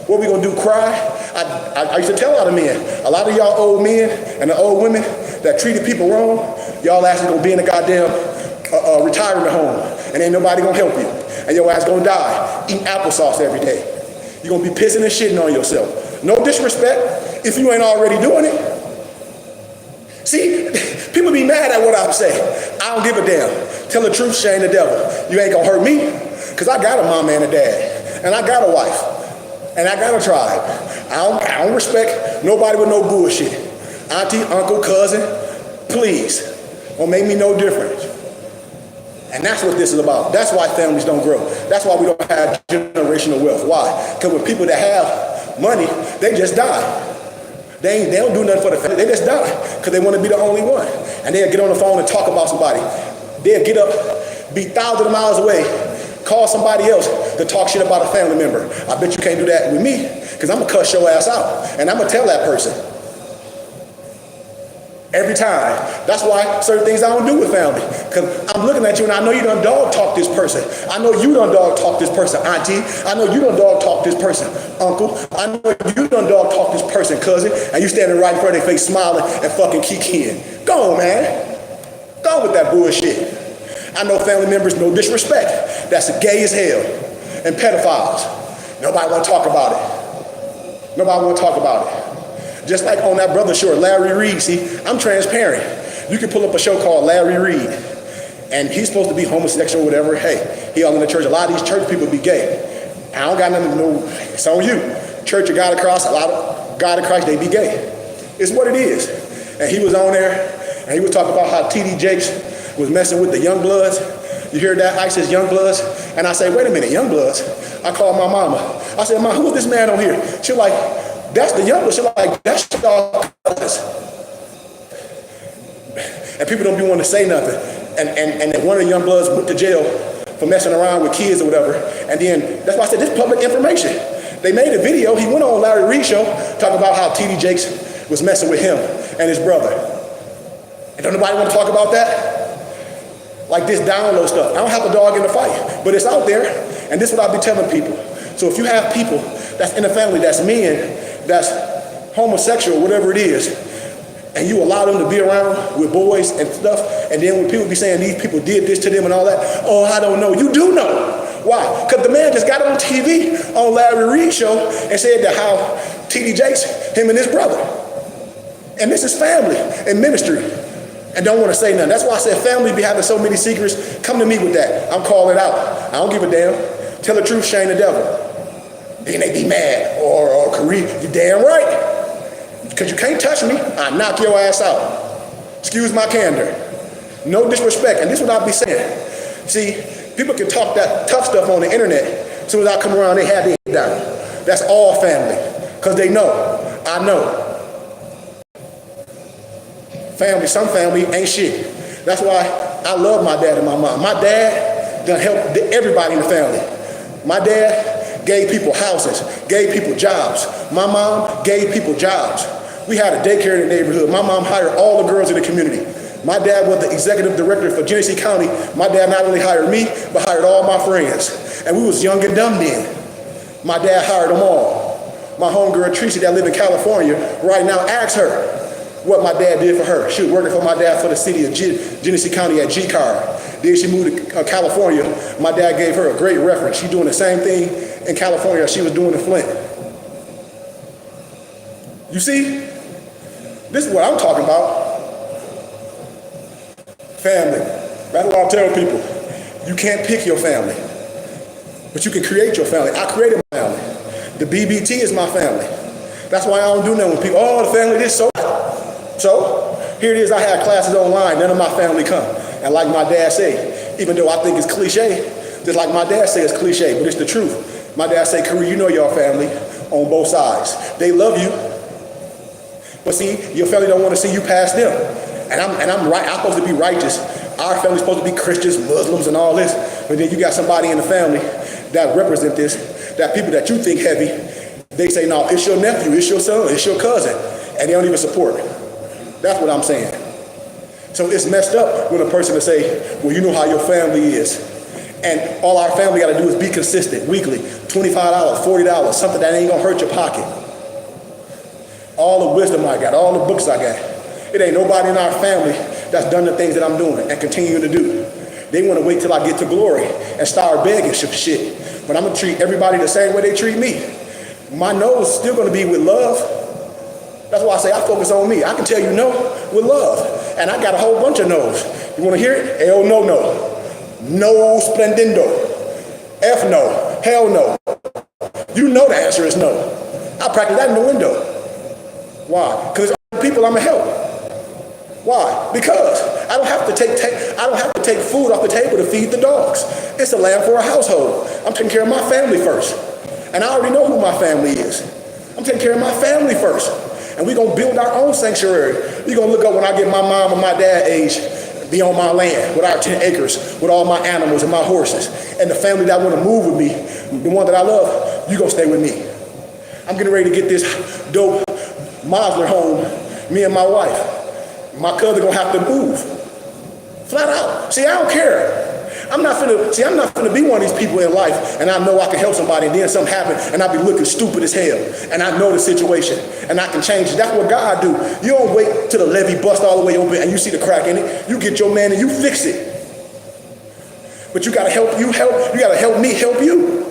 What we gonna do, cry? I used to tell a lot of men, a lot of y'all old men and the old women that treated people wrong, y'all actually gonna be in a goddamn retirement home. And ain't nobody gonna help you. And your ass gonna die eating applesauce every day. You're gonna be pissing and shitting on yourself. No disrespect if you ain't already doing it. See, people be mad at what I'm saying. I don't give a damn. Tell the truth, shame the devil. You ain't gonna hurt me, because I got a mama and a dad, and I got a wife, and I got a tribe. I don't respect nobody with no bullshit. Auntie, uncle, cousin, please, don't make me no different. And that's what this is about. That's why families don't grow. That's why we don't have generational wealth. Why? Because with people that have money, they just die. They don't do nothing for the family. They just die because they want to be the only one. And they'll get on the phone and talk about somebody. They'll get up, be thousands of miles away, call somebody else to talk shit about a family member. I bet you can't do that with me, because I'm going to cuss your ass out. And I'm going to tell that person. Every time. That's why certain things I don't do with family. Because I'm looking at you and I know you done dog talk this person. I know you done dog talk this person, auntie. I know you done dog talk this person, uncle. I know you done dog talk this person, cousin. And you standing right in front of their face smiling and fucking kikiing. Go on, man. Go on with that bullshit. I know family members, no disrespect, that's gay as hell and pedophiles. Nobody want to talk about it. Nobody want to talk about it. Just like on that brother show, Larry Reed, see, I'm transparent. You can pull up a show called Larry Reed, and he's supposed to be homosexual or whatever. Hey, he all in the church. A lot of these church people be gay. I don't got nothing to know. It's on you. Church of God of Christ, a lot of God of Christ, they be gay. It's what it is. And he was on there, and he was talking about how T.D. Jakes was messing with the young bloods. You hear that? ISIS young bloods. And I say, wait a minute, young bloods? I called my mama. I said, Mom, who's this man on here? She like, that's the young bloods. She like, that's y'all cousins. And people don't be wanting to say nothing. And one of the young bloods went to jail for messing around with kids or whatever. And then, that's why I said, this is public information. They made a video. He went on Larry Reed show talking about how T.D. Jakes was messing with him and his brother. And don't nobody want to talk about that? Like this download stuff. I don't have a dog in the fight, but it's out there. And this is what I be telling people. So if you have people that's in the family, that's men, that's homosexual, whatever it is, and you allow them to be around with boys and stuff, and then when people be saying these people did this to them and all that, oh, I don't know. You do know. Why? Because the man just got on TV on Larry Reid's show and said that how T.D. Jakes, him and his brother. And this is family and ministry. And don't want to say nothing. That's why I said family be having so many secrets. Come to me with that. I'm calling it out. I don't give a damn. Tell the truth, shame the devil. Then they be mad or Kareem. You damn right. Because you can't touch me. I knock your ass out. Excuse my candor. No disrespect. And this is what I'll be saying. See, people can talk that tough stuff on the internet. As soon as I come around, they have their head down. That's all family. Because they know. I know. Family, some family ain't shit. That's why I love my dad and my mom. My dad done helped everybody in the family. My dad gave people houses, gave people jobs. My mom gave people jobs. We had a daycare in the neighborhood. My mom hired all the girls in the community. My dad was the executive director for Genesee County. My dad not only hired me, but hired all my friends. And we was young and dumb then. My dad hired them all. My homegirl Tracy that live in California right now, ask her what my dad did for her. She was working for my dad for the city of Genesee County at G-Car. Then she moved to California. My dad gave her a great reference. She's doing the same thing in California she was doing in Flint. You see? This is what I'm talking about. Family. That's what I tell people. You can't pick your family, but you can create your family. I created my family. The BBT is my family. That's why I don't do nothing with people. Oh, the family this, so here it is, I had classes online, none of my family come. And like my dad say, even though I think it's cliche, just like my dad say it's cliche, but it's the truth. My dad say, Kareem, you know your family on both sides. They love you, but see, your family don't want to see you past them. And I'm right, I'm supposed to be righteous. Our family's supposed to be Christians, Muslims, and all this. But then you got somebody in the family that represent this, that people that you think heavy, they say, no, it's your nephew, it's your son, it's your cousin. And they don't even support it. That's what I'm saying. So it's messed up when a person will say, well, you know how your family is. And all our family got to do is be consistent weekly. $25, $40, something that ain't going to hurt your pocket. All the wisdom I got, all the books I got. It ain't nobody in our family that's done the things that I'm doing and continuing to do. They want to wait till I get to glory and start begging shit. But I'm going to treat everybody the same way they treat me. My no is still going to be with love. That's why I say I focus on me. I can tell you no with love. And I got a whole bunch of no's. You want to hear it? L no no. No splendindo. F no. Hell no. You know the answer is no. I practice that in the window. Why? Because it's people I'm going to help. Why? Because I don't have to take food off the table to feed the dogs. It's a lamb for a household. I'm taking care of my family first. And I already know who my family is. I'm taking care of my family first. And we're going to build our own sanctuary. You're going to look up when I get my mom and my dad age, be on my land with our 10 acres, with all my animals and my horses. And the family that want to move with me, the one that I love, you're going to stay with me. I'm getting ready to get this dope Mosler home, me and my wife. My cousin going to have to move. Flat out. See, I don't care. I'm not finna be one of these people in life and I know I can help somebody and then something happen and I be looking stupid as hell and I know the situation and I can change it. That's what God do. You don't wait till the levee bust all the way open and you see the crack in it. You get your man and you fix it. But you gotta help you gotta help me help you.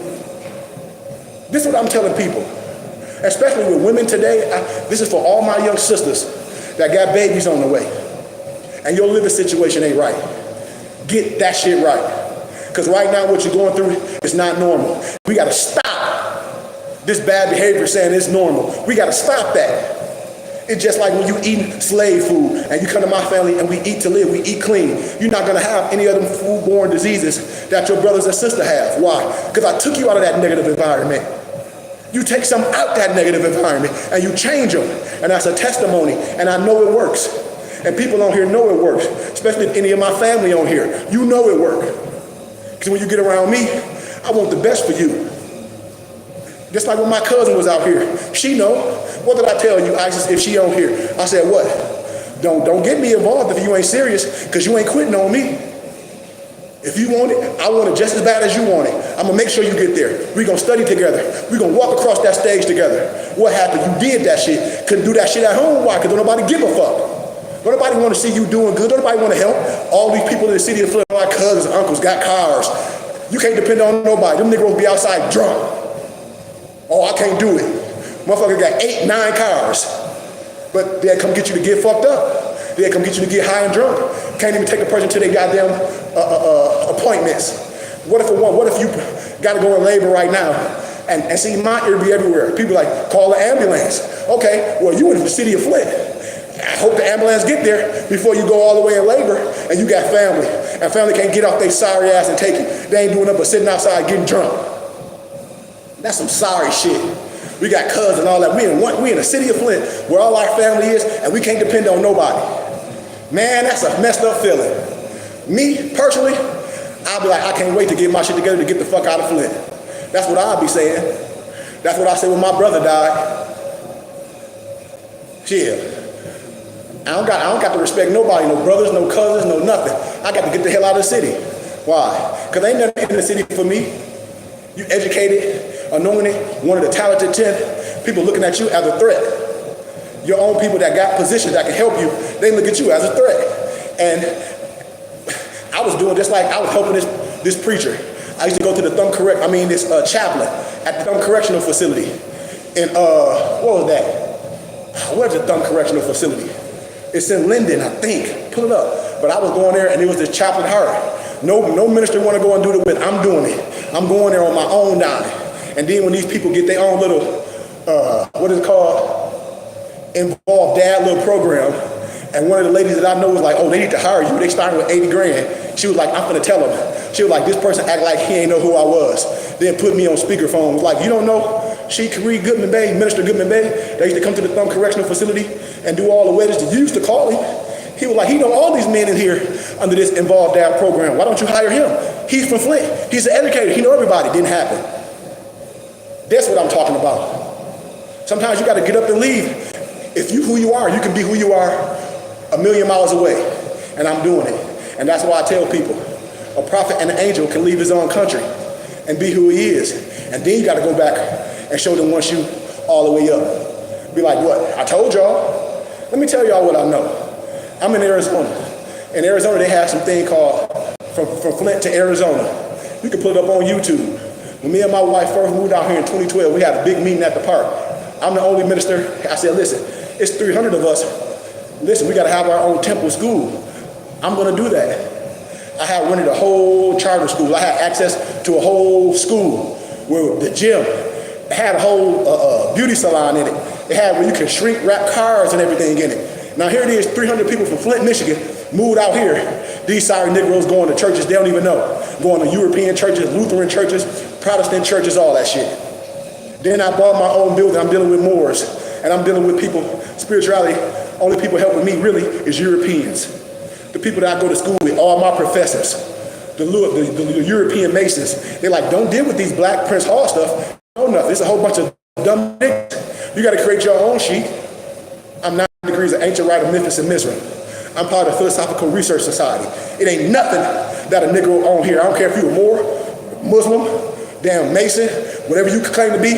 This is what I'm telling people, especially with women today. This is for all my young sisters that got babies on the way and your living situation ain't right. Get that shit right. Because right now what you're going through is not normal. We got to stop this bad behavior saying it's normal. We got to stop that. It's just like when you eat slave food and you come to my family and we eat to live, we eat clean. You're not going to have any of them foodborne diseases that your brothers and sisters have. Why? Because I took you out of that negative environment. You take some out that negative environment and you change them. And that's a testimony. And I know it works. And people on here know it works, especially any of my family on here. You know it works. Because when you get around me, I want the best for you. Just like when my cousin was out here, she know. What did I tell you, Isis, if she on here? I said, what? Don't get me involved if you ain't serious, because you ain't quitting on me. If you want it, I want it just as bad as you want it. I'm going to make sure you get there. We're going to study together. We're going to walk across that stage together. What happened? You did that shit. Couldn't do that shit at home. Why? Because don't nobody give a fuck. Don't nobody want to see you doing good. Don't nobody want to help. All these people in the city of Flint, my cousins, uncles, got cars. You can't depend on nobody. Them niggas be outside drunk. Oh, I can't do it. Motherfucker got 8, 9 cars. But they'll come get you to get fucked up. They'll come get you to get high and drunk. Can't even take a person to their goddamn appointments. What if you got to go in labor right now? And see, my ear be everywhere. People like, call the ambulance. Okay, well, you in the city of Flint. I hope the ambulance get there before you go all the way in labor and you got family. And family can't get off their sorry ass and take you. They ain't doing nothing but sitting outside getting drunk. That's some sorry shit. We got cousins and all that. We in the city of Flint where all our family is and we can't depend on nobody. Man, that's a messed up feeling. Me, personally, I'll be like, I can't wait to get my shit together to get the fuck out of Flint. That's what I'll be saying. That's what I said when my brother died. Shit. I don't got to respect nobody, no brothers, no cousins, no nothing. I got to get the hell out of the city. Why? Because ain't nothing in the city for me. You educated, anointed, one of the talented 10, people looking at you as a threat. Your own people that got positions that can help you, they look at you as a threat. And I was doing just like I was helping this preacher. I used to go to the this chaplain at the Thumb Correctional Facility. And what was that? Where's the Thumb Correctional Facility? It's in Linden, I think. Pull it up. But I was going there and it was this chaplain hard. No minister want to go and do it with. I'm doing it. I'm going there on my own dime. And then when these people get their own little, what is it called? Involved dad little program. And one of the ladies that I know was like, oh, they need to hire you. They started with 80 grand. She was like, I'm finna tell them. She was like, this person act like he ain't know who I was. Then put me on speakerphone. Was like, you don't know? She, Kareem Goodman Bay, Minister Goodman Bay, they used to come to the Thumb Correctional Facility and do all the weddings. You used to call him. He was like, he know all these men in here under this involved dad program. Why don't you hire him? He's from Flint. He's an educator. He know everybody. Didn't happen. That's what I'm talking about. Sometimes you got to get up and leave. If you who you are, you can be who you are a million miles away. And I'm doing it. And that's why I tell people, a prophet and an angel can leave his own country and be who he is. And then you got to go back and show them once you all the way up. Be like, what? I told y'all. Let me tell y'all what I know. I'm in Arizona. In Arizona, they have something called From Flint to Arizona. You can put it up on YouTube. When me and my wife first moved out here in 2012, we had a big meeting at the park. I'm the only minister. I said, listen, it's 300 of us. Listen, we got to have our own temple school. I'm going to do that. I had rented a whole charter school. I had access to a whole school where the gym had a whole beauty salon in it. It had where you can shrink wrap cars and everything in it. Now here it is, 300 people from Flint, Michigan, moved out here. These sorry Negroes going to churches they don't even know. Going to European churches, Lutheran churches, Protestant churches, all that shit. Then I bought my own building. I'm dealing with Moors. And I'm dealing with people, spirituality. Only people helping me really is Europeans. The people that I go to school with, all my professors. The European Masons. They're like, don't deal with these Black Prince Hall stuff. No, nothing. It's a whole bunch of dumb niggas. You got to create your own sheet. I'm 9 degrees of ancient rite of Memphis and Mizraim. I'm part of the Philosophical Research Society. It ain't nothing that a Negro on here. I don't care if you're a Moor, Muslim, damn Mason, whatever you claim to be,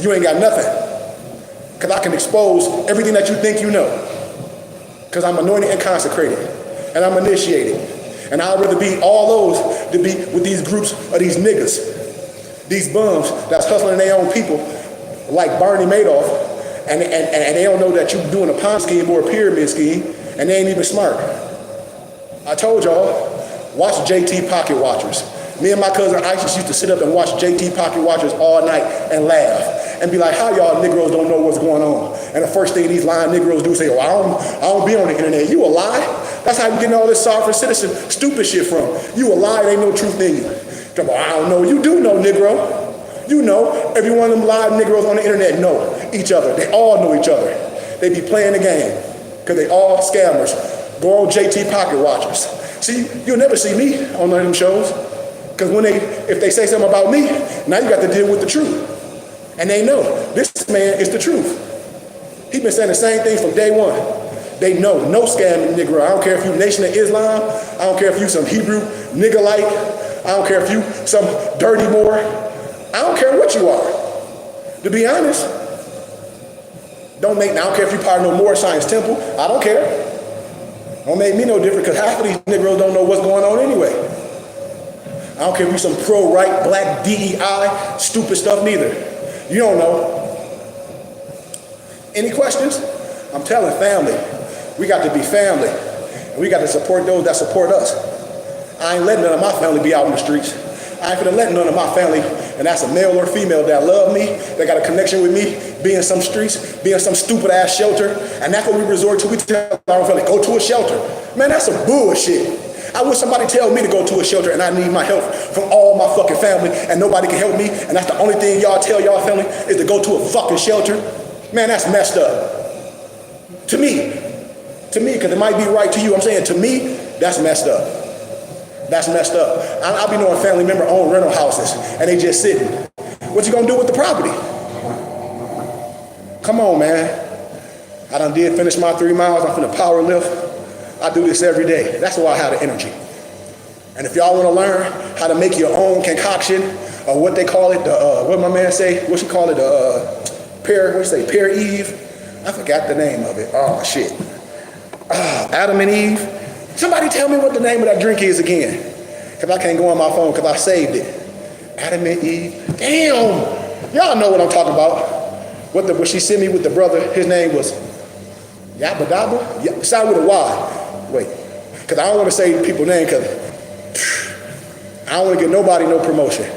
you ain't got nothing. Because I can expose everything that you think you know. Because I'm anointed and consecrated. And I'm initiated. And I'd rather be all those to be with these groups of these niggas. These bums that's hustling their own people like Barney Madoff. And they don't know that you're doing a Ponzi scheme or a pyramid scheme, and they ain't even smart. I told y'all, watch JT Pocket Watchers. Me and my cousin Isis used to sit up and watch JT Pocket Watchers all night and laugh and be like, how y'all Negroes don't know what's going on? And the first thing these lying Negroes do say, oh, I don't be on the internet. You a lie? That's how you getting all this sovereign citizen stupid shit from. You a lie, there ain't no truth in you. I don't know. You do know, Negro. You know, every one of them live Negroes on the internet know each other. They all know each other. They be playing the game because they all scammers. Go on JT Pocket Watchers. See, you'll never see me on none of them shows because if they say something about me, now you got to deal with the truth. And they know this man is the truth. He been saying the same thing from day one. They know, no scamming Negro. I don't care if you Nation of Islam. I don't care if you some Hebrew nigga-like. I don't care if you some dirty Moor. I don't care what you are. To be honest, I don't care if you're part of no Moor Science Temple. I don't care. Don't make me no different because half of these Negroes don't know what's going on anyway. I don't care if you some pro-right, black, DEI, stupid stuff neither. You don't know. Any questions? I'm telling family, we got to be family. And we got to support those that support us. I ain't letting none of my family be out in the streets. I ain't gonna let none of my family, and that's a male or female, that love me, that got a connection with me, be in some streets, be in some stupid ass shelter, and that's what we resort to. We tell our family, go to a shelter. Man, that's some bullshit. I wish somebody tell me to go to a shelter and I need my help from all my fucking family and nobody can help me, and that's the only thing y'all tell y'all family is to go to a fucking shelter. Man, that's messed up. To me, because it might be right to you. I'm saying to me, that's messed up. That's messed up. I'll be knowing family member own rental houses and they just sitting. What you gonna do with the property? Come on, man. I done did finish my 3 miles. I'm finna power lift. I do this every day. That's why I have the energy. And if y'all wanna learn how to make your own concoction, or what they call it, what my man say, what you call it, pear Eve? I forgot the name of it. Oh shit. Adam and Eve. Somebody tell me what the name of that drink is again. Because I can't go on my phone because I saved it. Adam and Eve. Damn. Y'all know what I'm talking about. What she sent me with the brother, his name was Yabba Dabba? Yeah, started with a Y. Wait. Because I don't want to say people's name because I don't want to give nobody no promotion.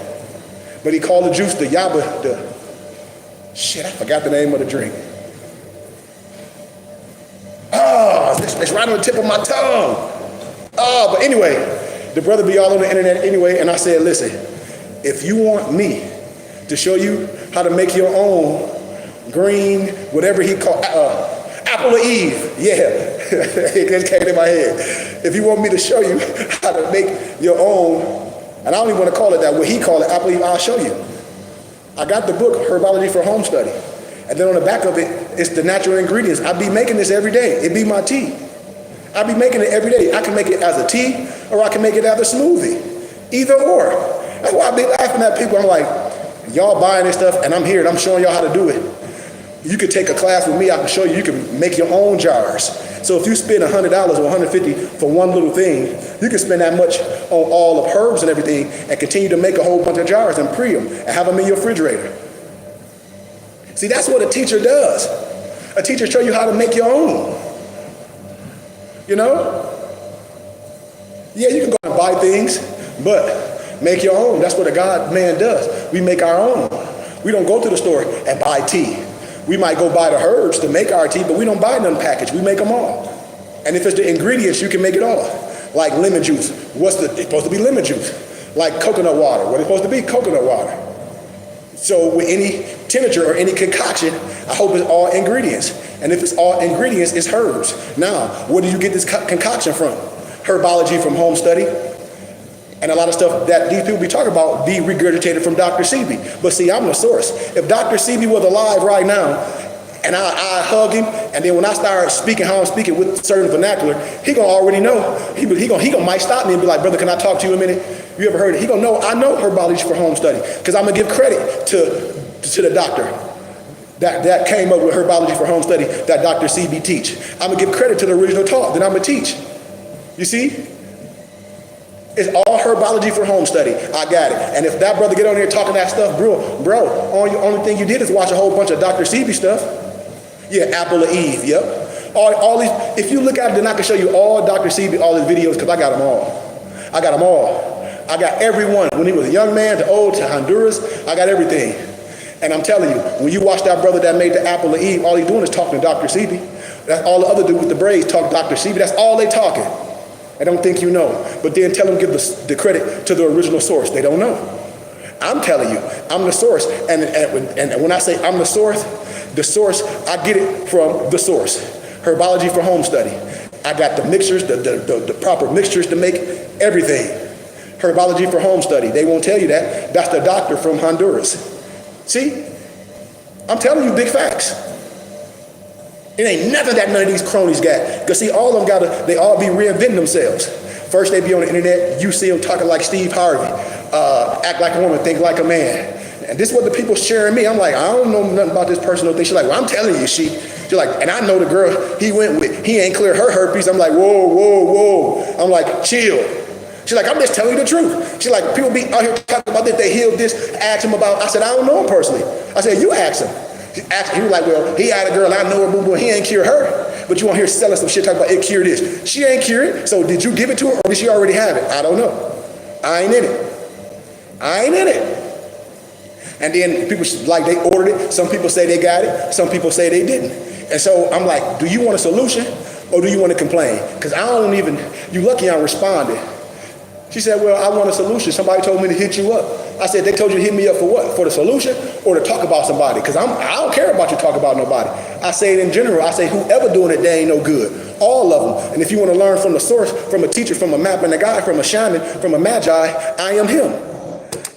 But he called the juice the Yabba, shit, I forgot the name of the drink. Oh, it's right on the tip of my tongue. Oh, but anyway, the brother be all on the internet anyway, and I said, listen, if you want me to show you how to make your own green, whatever he called, apple of Eve, yeah, it just came in my head. If you want me to show you how to make your own, and I don't even want to call it that, what he called it, apple of Eve, I'll show you. I got the book, Herbology for Home Study. And then on the back of it, it's the natural ingredients. I be making this every day. It be my tea. I be making it every day. I can make it as a tea, or I can make it as a smoothie. Either or. That's why I be laughing at people. I'm like, y'all buying this stuff, and I'm here, and I'm showing y'all how to do it. You could take a class with me. I can show you. You can make your own jars. So if you spend $100 or $150 for one little thing, you can spend that much on all of herbs and everything, and continue to make a whole bunch of jars and pre them, and have them in your refrigerator. See, that's what a teacher does. A teacher show you how to make your own. You know? Yeah, you can go and buy things, but make your own. That's what a God man does. We make our own. We don't go to the store and buy tea. We might go buy the herbs to make our tea, but we don't buy none packaged. We make them all. And if it's the ingredients, you can make it all. Like lemon juice. It's supposed to be lemon juice. Like coconut water. What it's supposed to be? Coconut water. So with any tincture or any concoction, I hope it's all ingredients. And if it's all ingredients, it's herbs. Now, where do you get this concoction from? Herbology from Home Study. And a lot of stuff that these people be talking about be regurgitated from Dr. Sebi. But see, I'm the source. If Dr. Sebi was alive right now, and I hug him, and then when I start speaking how I'm speaking with certain vernacular, he gonna already know. He gonna might stop me and be like, brother, can I talk to you a minute? You ever heard it? He gonna know, I know Herbology for Home Study, because I'm gonna give credit to the doctor that came up with Herbology for Home Study that Dr. CB teach. I'm gonna give credit to the original talk that I'm gonna teach. You see? It's all Herbology for Home Study. I got it. And if that brother get on here talking that stuff, bro, only thing you did is watch a whole bunch of Dr. CB stuff. Yeah, Apple of Eve, yep. All these, if you look at it, then I can show you all Dr. CB, all his videos, because I got them all. I got them all. I got everyone. When he was a young man to old to Honduras, I got everything. And I'm telling you, when you watch that brother that made the Apple of Eve, all he's doing is talking to Dr. CB. That's all the other dude with the braids talk Dr. CB. That's all they talking. I don't think you know. But then tell them give the credit to the original source. They don't know. I'm telling you, I'm the source. And when I say I'm the source, I get it from the source. Herbology for Home Study. I got the mixtures, the proper mixtures to make everything. Herbology for Home Study. They won't tell you that. That's the doctor from Honduras. See? I'm telling you big facts. It ain't nothing that none of these cronies got. Because see, all of them they all be reinventing themselves. First they be on the internet, you see them talking like Steve Harvey, act like a woman, think like a man. And this is what the people sharing me. I'm like, I don't know nothing about this personal thing. She's like, well, I'm telling you, she's like, and I know the girl he went with, he ain't clear her herpes. I'm like, whoa. I'm like, chill. She's like, I'm just telling you the truth. She's like, people be out here talking about this, they healed this, ask him about, I said, I don't know him personally. I said, you ask him. He was like, well, he had a girl, I know her, boo-boo, he ain't cure her. But you want to hear selling some shit, talking about it cured this. She ain't cured, so did you give it to her or did she already have it? I don't know. I ain't in it. And then people, like, they ordered it. Some people say they got it. Some people say they didn't. And so I'm like, do you want a solution or do you want to complain? Because you lucky I responded. She said, well, I want a solution. Somebody told me to hit you up. I said, they told you to hit me up for what? For the solution or to talk about somebody? Because I don't care about you talk about nobody. I say it in general. I say whoever doing it, they ain't no good. All of them. And if you want to learn from the source, from a teacher, from a map and a guy, from a shaman, from a magi, I am him.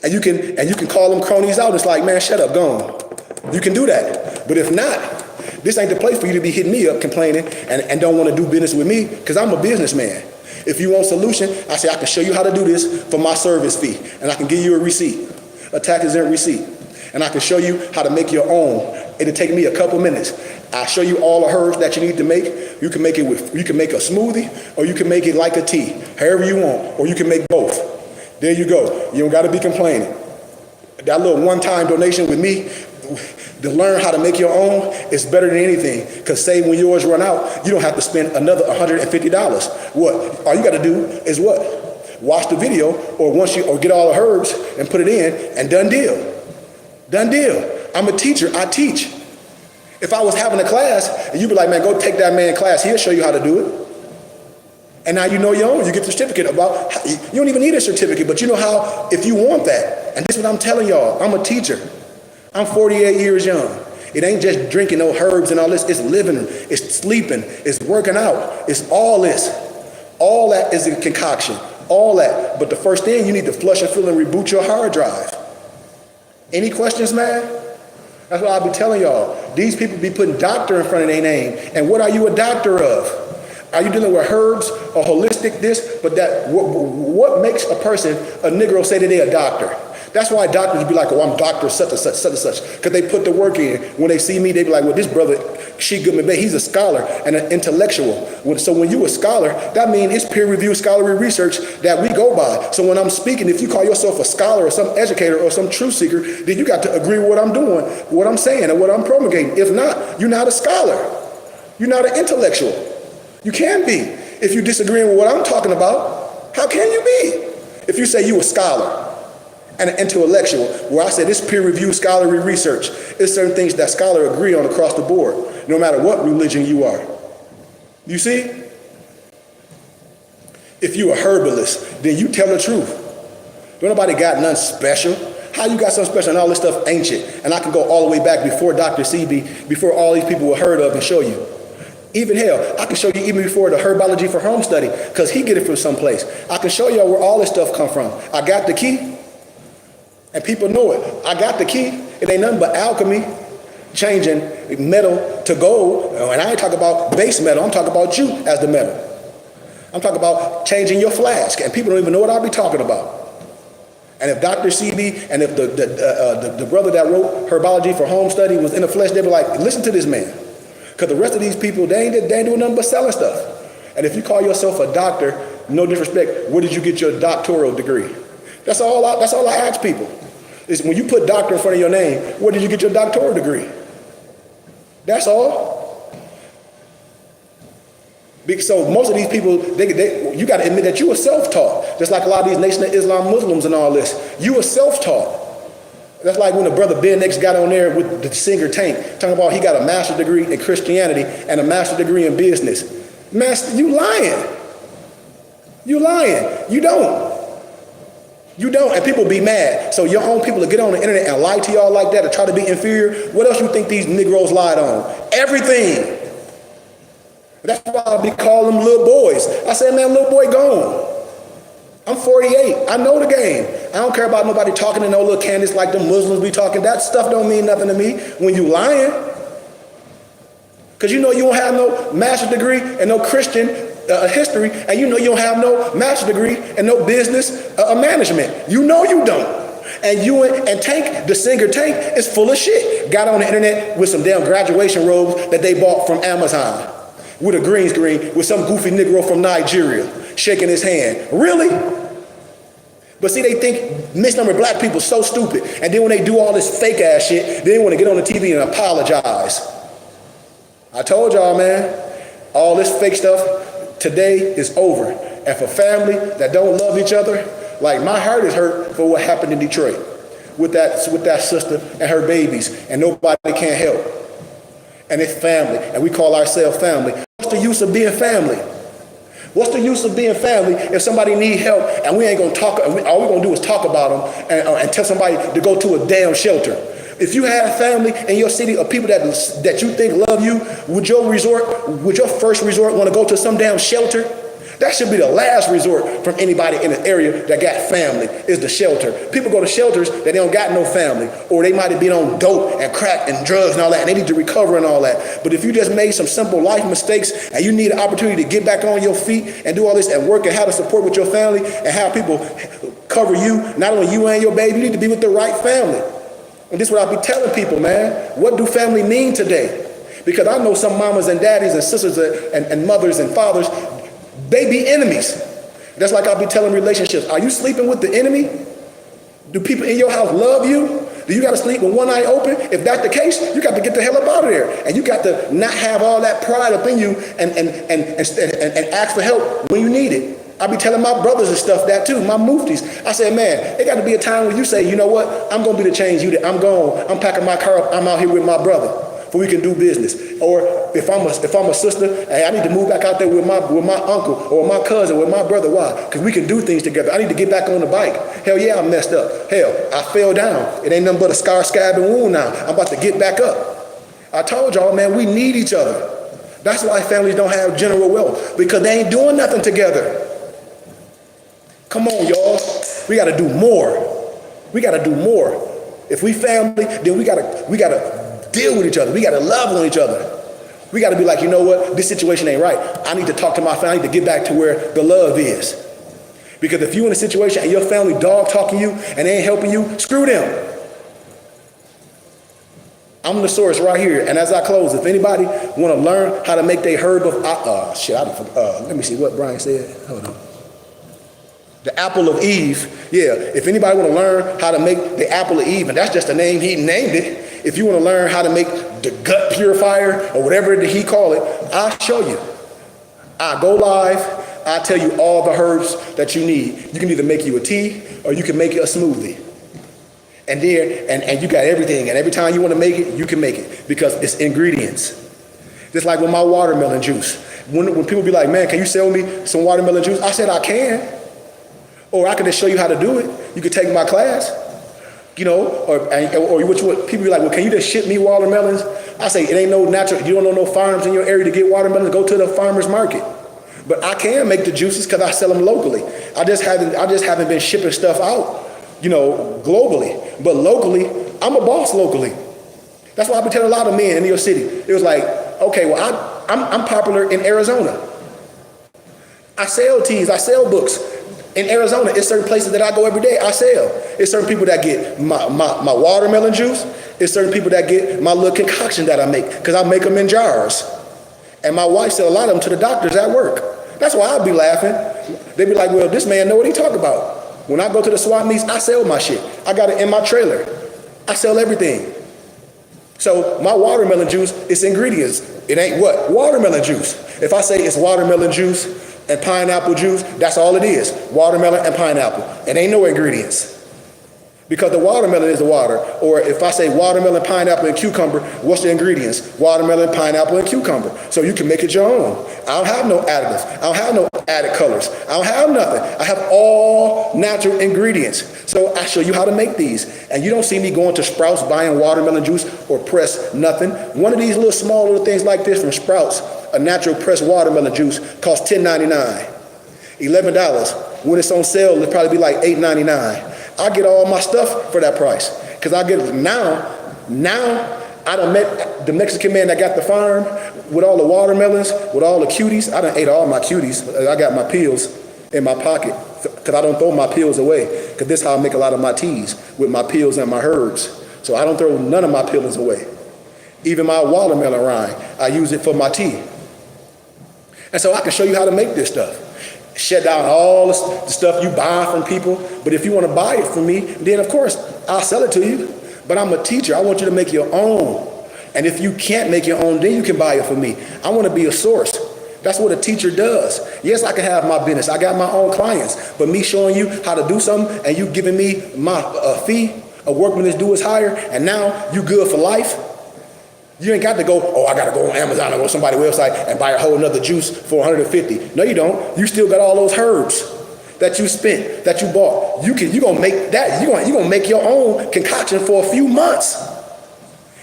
And you can call them cronies out. It's like, man, shut up, go on. You can do that. But if not, this ain't the place for you to be hitting me up complaining and don't want to do business with me because I'm a businessman. If you want a solution, I say I can show you how to do this for my service fee. And I can give you a receipt, a tax-exempt receipt. And I can show you how to make your own. It'll take me a couple minutes. I'll show you all the herbs that you need to make. You can make a smoothie or you can make it like a tea, however you want, or you can make both. There you go. You don't got to be complaining. That little one-time donation with me to learn how to make your own is better than anything. Because say when yours run out, you don't have to spend another $150. What? All you got to do is what? Watch the video or get all the herbs and put it in and done deal. Done deal. I'm a teacher. I teach. If I was having a class and you'd be like, man, go take that man class. He'll show you how to do it. And now you know your own. You get the certificate about, you don't even need a certificate, but you know how, if you want that. And this is what I'm telling y'all. I'm a teacher. I'm 48 years young. It ain't just drinking no herbs and all this. It's living, it's sleeping, it's working out. It's all this. All that is a concoction. All that. But the first thing, you need to flush and fill and reboot your hard drive. Any questions, man? That's what I'll be telling y'all. These people be putting doctor in front of their name. And what are you a doctor of? Are you dealing with herbs or holistic this? But that what makes a person, a Negro, say that they're a doctor? That's why doctors be like, oh, I'm doctor such and such, such and such. Because they put the work in. When they see me, they be like, well, this brother, he's a scholar and an intellectual. So when you a scholar, that means it's peer-reviewed scholarly research that we go by. So when I'm speaking, if you call yourself a scholar or some educator or some truth seeker, then you got to agree with what I'm doing, what I'm saying, and what I'm promulgating. If not, you're not a scholar. You're not an intellectual. You can be. If you're disagreeing with what I'm talking about, how can you be? If you say you a scholar and an intellectual, where I said this peer-reviewed scholarly research, it's certain things that scholars agree on across the board, no matter what religion you are. You see? If you a herbalist, then you tell the truth. Don't nobody got nothing special. How you got something special and all this stuff ancient? And I can go all the way back before Dr. CB, before all these people were heard of and show you. Even hell, I can show you even before the herbology for home study, because he get it from someplace. I can show y'all where all this stuff come from. I got the key. And people know it. I got the key. It ain't nothing but alchemy, changing metal to gold. And I ain't talking about base metal. I'm talking about you as the metal. I'm talking about changing your flask. And people don't even know what I'll be talking about. And if Dr. CB and if the brother that wrote Herbology for Home Study was in the flesh, they'd be like, listen to this man. Because the rest of these people, they ain't doing nothing but selling stuff. And if you call yourself a doctor, no disrespect, where did you get your doctoral degree? That's all I ask people. Is when you put doctor in front of your name, where did you get your doctoral degree? That's all. So most of these people, you got to admit that you were self-taught. Just like a lot of these Nation of Islam Muslims and all this. You were self-taught. That's like when the brother Ben X got on there with the singer Tank, talking about he got a master's degree in Christianity and a master's degree in business. Master, you lying. You lying. You don't. You don't, and people be mad. So your own people to get on the internet and lie to y'all like that or try to be inferior. What else you think these Negroes lied on? Everything. That's why I be calling them little boys. I said, man, little boy gone. I'm 48. I know the game. I don't care about nobody talking to no little candidates like the Muslims be talking. That stuff don't mean nothing to me when you lying. Because you know you don't have no master's degree and no Christian history, and you know you don't have no master's degree and no business management. You know you don't. And Tank, the singer Tank, is full of shit. Got on the internet with some damn graduation robes that they bought from Amazon with a green screen with some goofy Negro from Nigeria shaking his hand. Really? But see, they think mixed number black people so stupid. And then when they do all this fake ass shit, they want to get on the TV and apologize. I told y'all, man, all this fake stuff today is over. And for family that don't love each other, like my heart is hurt for what happened in Detroit with that sister and her babies, and nobody can help. And it's family, and we call ourselves family. What's the use of being family? What's the use of being family if somebody need help and we ain't gonna talk, all we're gonna do is talk about them and tell somebody to go to a damn shelter? If you have family in your city of people that you think love you, would your first resort want to go to some damn shelter? That should be the last resort from anybody in the area that got family, is the shelter. People go to shelters that they don't got no family, or they might have been on dope and crack and drugs and all that, and they need to recover and all that. But if you just made some simple life mistakes and you need an opportunity to get back on your feet and do all this and work and have to support with your family and have people cover you, not only you and your baby, you need to be with the right family. And this is what I be telling people, man. What do family mean today? Because I know some mamas and daddies and sisters and mothers and fathers, they be enemies. That's like I'll be telling relationships. Are you sleeping with the enemy? Do people in your house love you? Do you got to sleep with one eye open? If that's the case, you got to get the hell up out of there. And you got to not have all that pride up in you and ask for help when you need it. I be telling my brothers and stuff that too, my muftis. I said, man, it got to be a time when you say, you know what? I'm going to be the change you did. I'm gone. I'm packing my car up. I'm out here with my brother. For we can do business. Or if I'm a sister, hey, I need to move back out there with my uncle or my cousin, with my brother. Why? Because we can do things together. I need to get back on the bike. Hell yeah, I messed up. Hell, I fell down. It ain't nothing but a scar, scab, and wound now. I'm about to get back up. I told y'all, man, we need each other. That's why families don't have general wealth, because they ain't doing nothing together. Come on, y'all. We got to do more. We got to do more. If we family, then we gotta deal with each other. We got to love on each other. We got to be like, you know what? This situation ain't right. I need to talk to my family to get back to where the love is. Because if you're in a situation and your family dog talking you and they ain't helping you, screw them. I'm the source right here. And as I close, if anybody want to learn how to make their herb of, let me see what Brian said. Hold on. The apple of Eve. Yeah, if anybody want to learn how to make the apple of Eve, and that's just the name he named it. If you want to learn how to make the gut purifier or whatever he call it, I'll show you. I go live. I'll tell you all the herbs that you need. You can either make you a tea or you can make it a smoothie. And there, and you got everything. And every time you want to make it, you can make it because it's ingredients. Just like with my watermelon juice. When people be like, man, can you sell me some watermelon juice? I said, I can. Or I can just show you how to do it. You could take my class. You know, or people be like, well, can you just ship me watermelons? I say, it ain't no natural, you don't know no farms in your area to get watermelons, go to the farmer's market. But I can make the juices because I sell them locally. I just haven't been shipping stuff out, you know, globally. But locally, I'm a boss locally. That's why I be telling a lot of men in your city. It was like, okay, well, I'm popular in Arizona. I sell teas, I sell books. In Arizona, it's certain places that I go every day, I sell. It's certain people that get my watermelon juice. It's certain people that get my little concoction that I make, because I make them in jars. And my wife sell a lot of them to the doctors at work. That's why I'd be laughing. They'd be like, well, this man know what he talk about. When I go to the swap meets, I sell my shit. I got it in my trailer. I sell everything. So my watermelon juice, it's ingredients. It ain't what? Watermelon juice. If I say it's watermelon juice and pineapple juice, that's all it is. Watermelon and pineapple. It ain't no ingredients. Because the watermelon is the water. Or if I say watermelon, pineapple, and cucumber, what's the ingredients? Watermelon, pineapple, and cucumber. So you can make it your own. I don't have no additives. I don't have no added colors. I don't have nothing. I have all natural ingredients. So I show you how to make these. And you don't see me going to Sprouts buying watermelon juice or press nothing. One of these small little things like this from Sprouts, a natural pressed watermelon juice, costs $10.99. $11. When it's on sale, it'll probably be like $8.99. I get all my stuff for that price. Because I get now I done met the Mexican man that got the farm with all the watermelons, with all the cuties. I done ate all my cuties. I got my peels in my pocket because I don't throw my peels away. Because this is how I make a lot of my teas, with my peels and my herbs. So I don't throw none of my peelings away. Even my watermelon rind, I use it for my tea. And so I can show you how to make this stuff. shut down all the stuff you buy from people. But if you want to buy it from me, then of course I'll sell it to you. But I'm a teacher. I want you to make your own. And if you can't make your own, then you can buy it from me. I want to be a source. That's what a teacher does. Yes, I can have my business. I got my own clients. But me showing you how to do something and you giving me my fee, a workman that's due is higher, and now you good for life. You ain't got to go, oh, I got to go on Amazon or go to somebody's website and buy a whole nother juice for $150. No, you don't. You still got all those herbs that you spent, that you bought. You gonna make that, you gonna make your own concoction for a few months.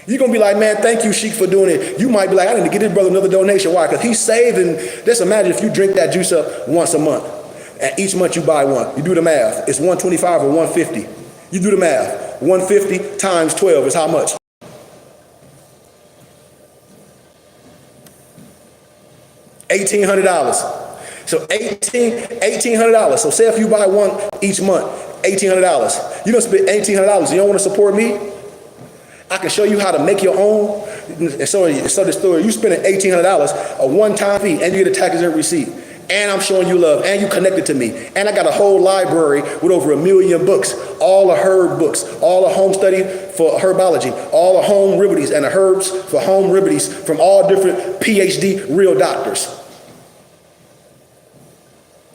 You're gonna be like, man, thank you, Sheik, for doing it. You might be like, I need to get this brother another donation. Why? Because he's saving. Just imagine if you drink that juice up once a month, and each month you buy one. You do the math. It's 125 or 150. You do the math. 150 times 12 is how much? $1,800. So $1,800. So say if you buy one each month, $1,800. You don't spend $1,800. You don't want to support me? I can show you how to make your own. And so the story, you spending $1,800, a one-time fee, and you get a tax exempt receipt. And I'm showing you love, and you connected to me. And I got a whole library with over 1 million books, all the herb books, all the home study for herbology, all the home remedies and the herbs for home remedies from all different PhD real doctors.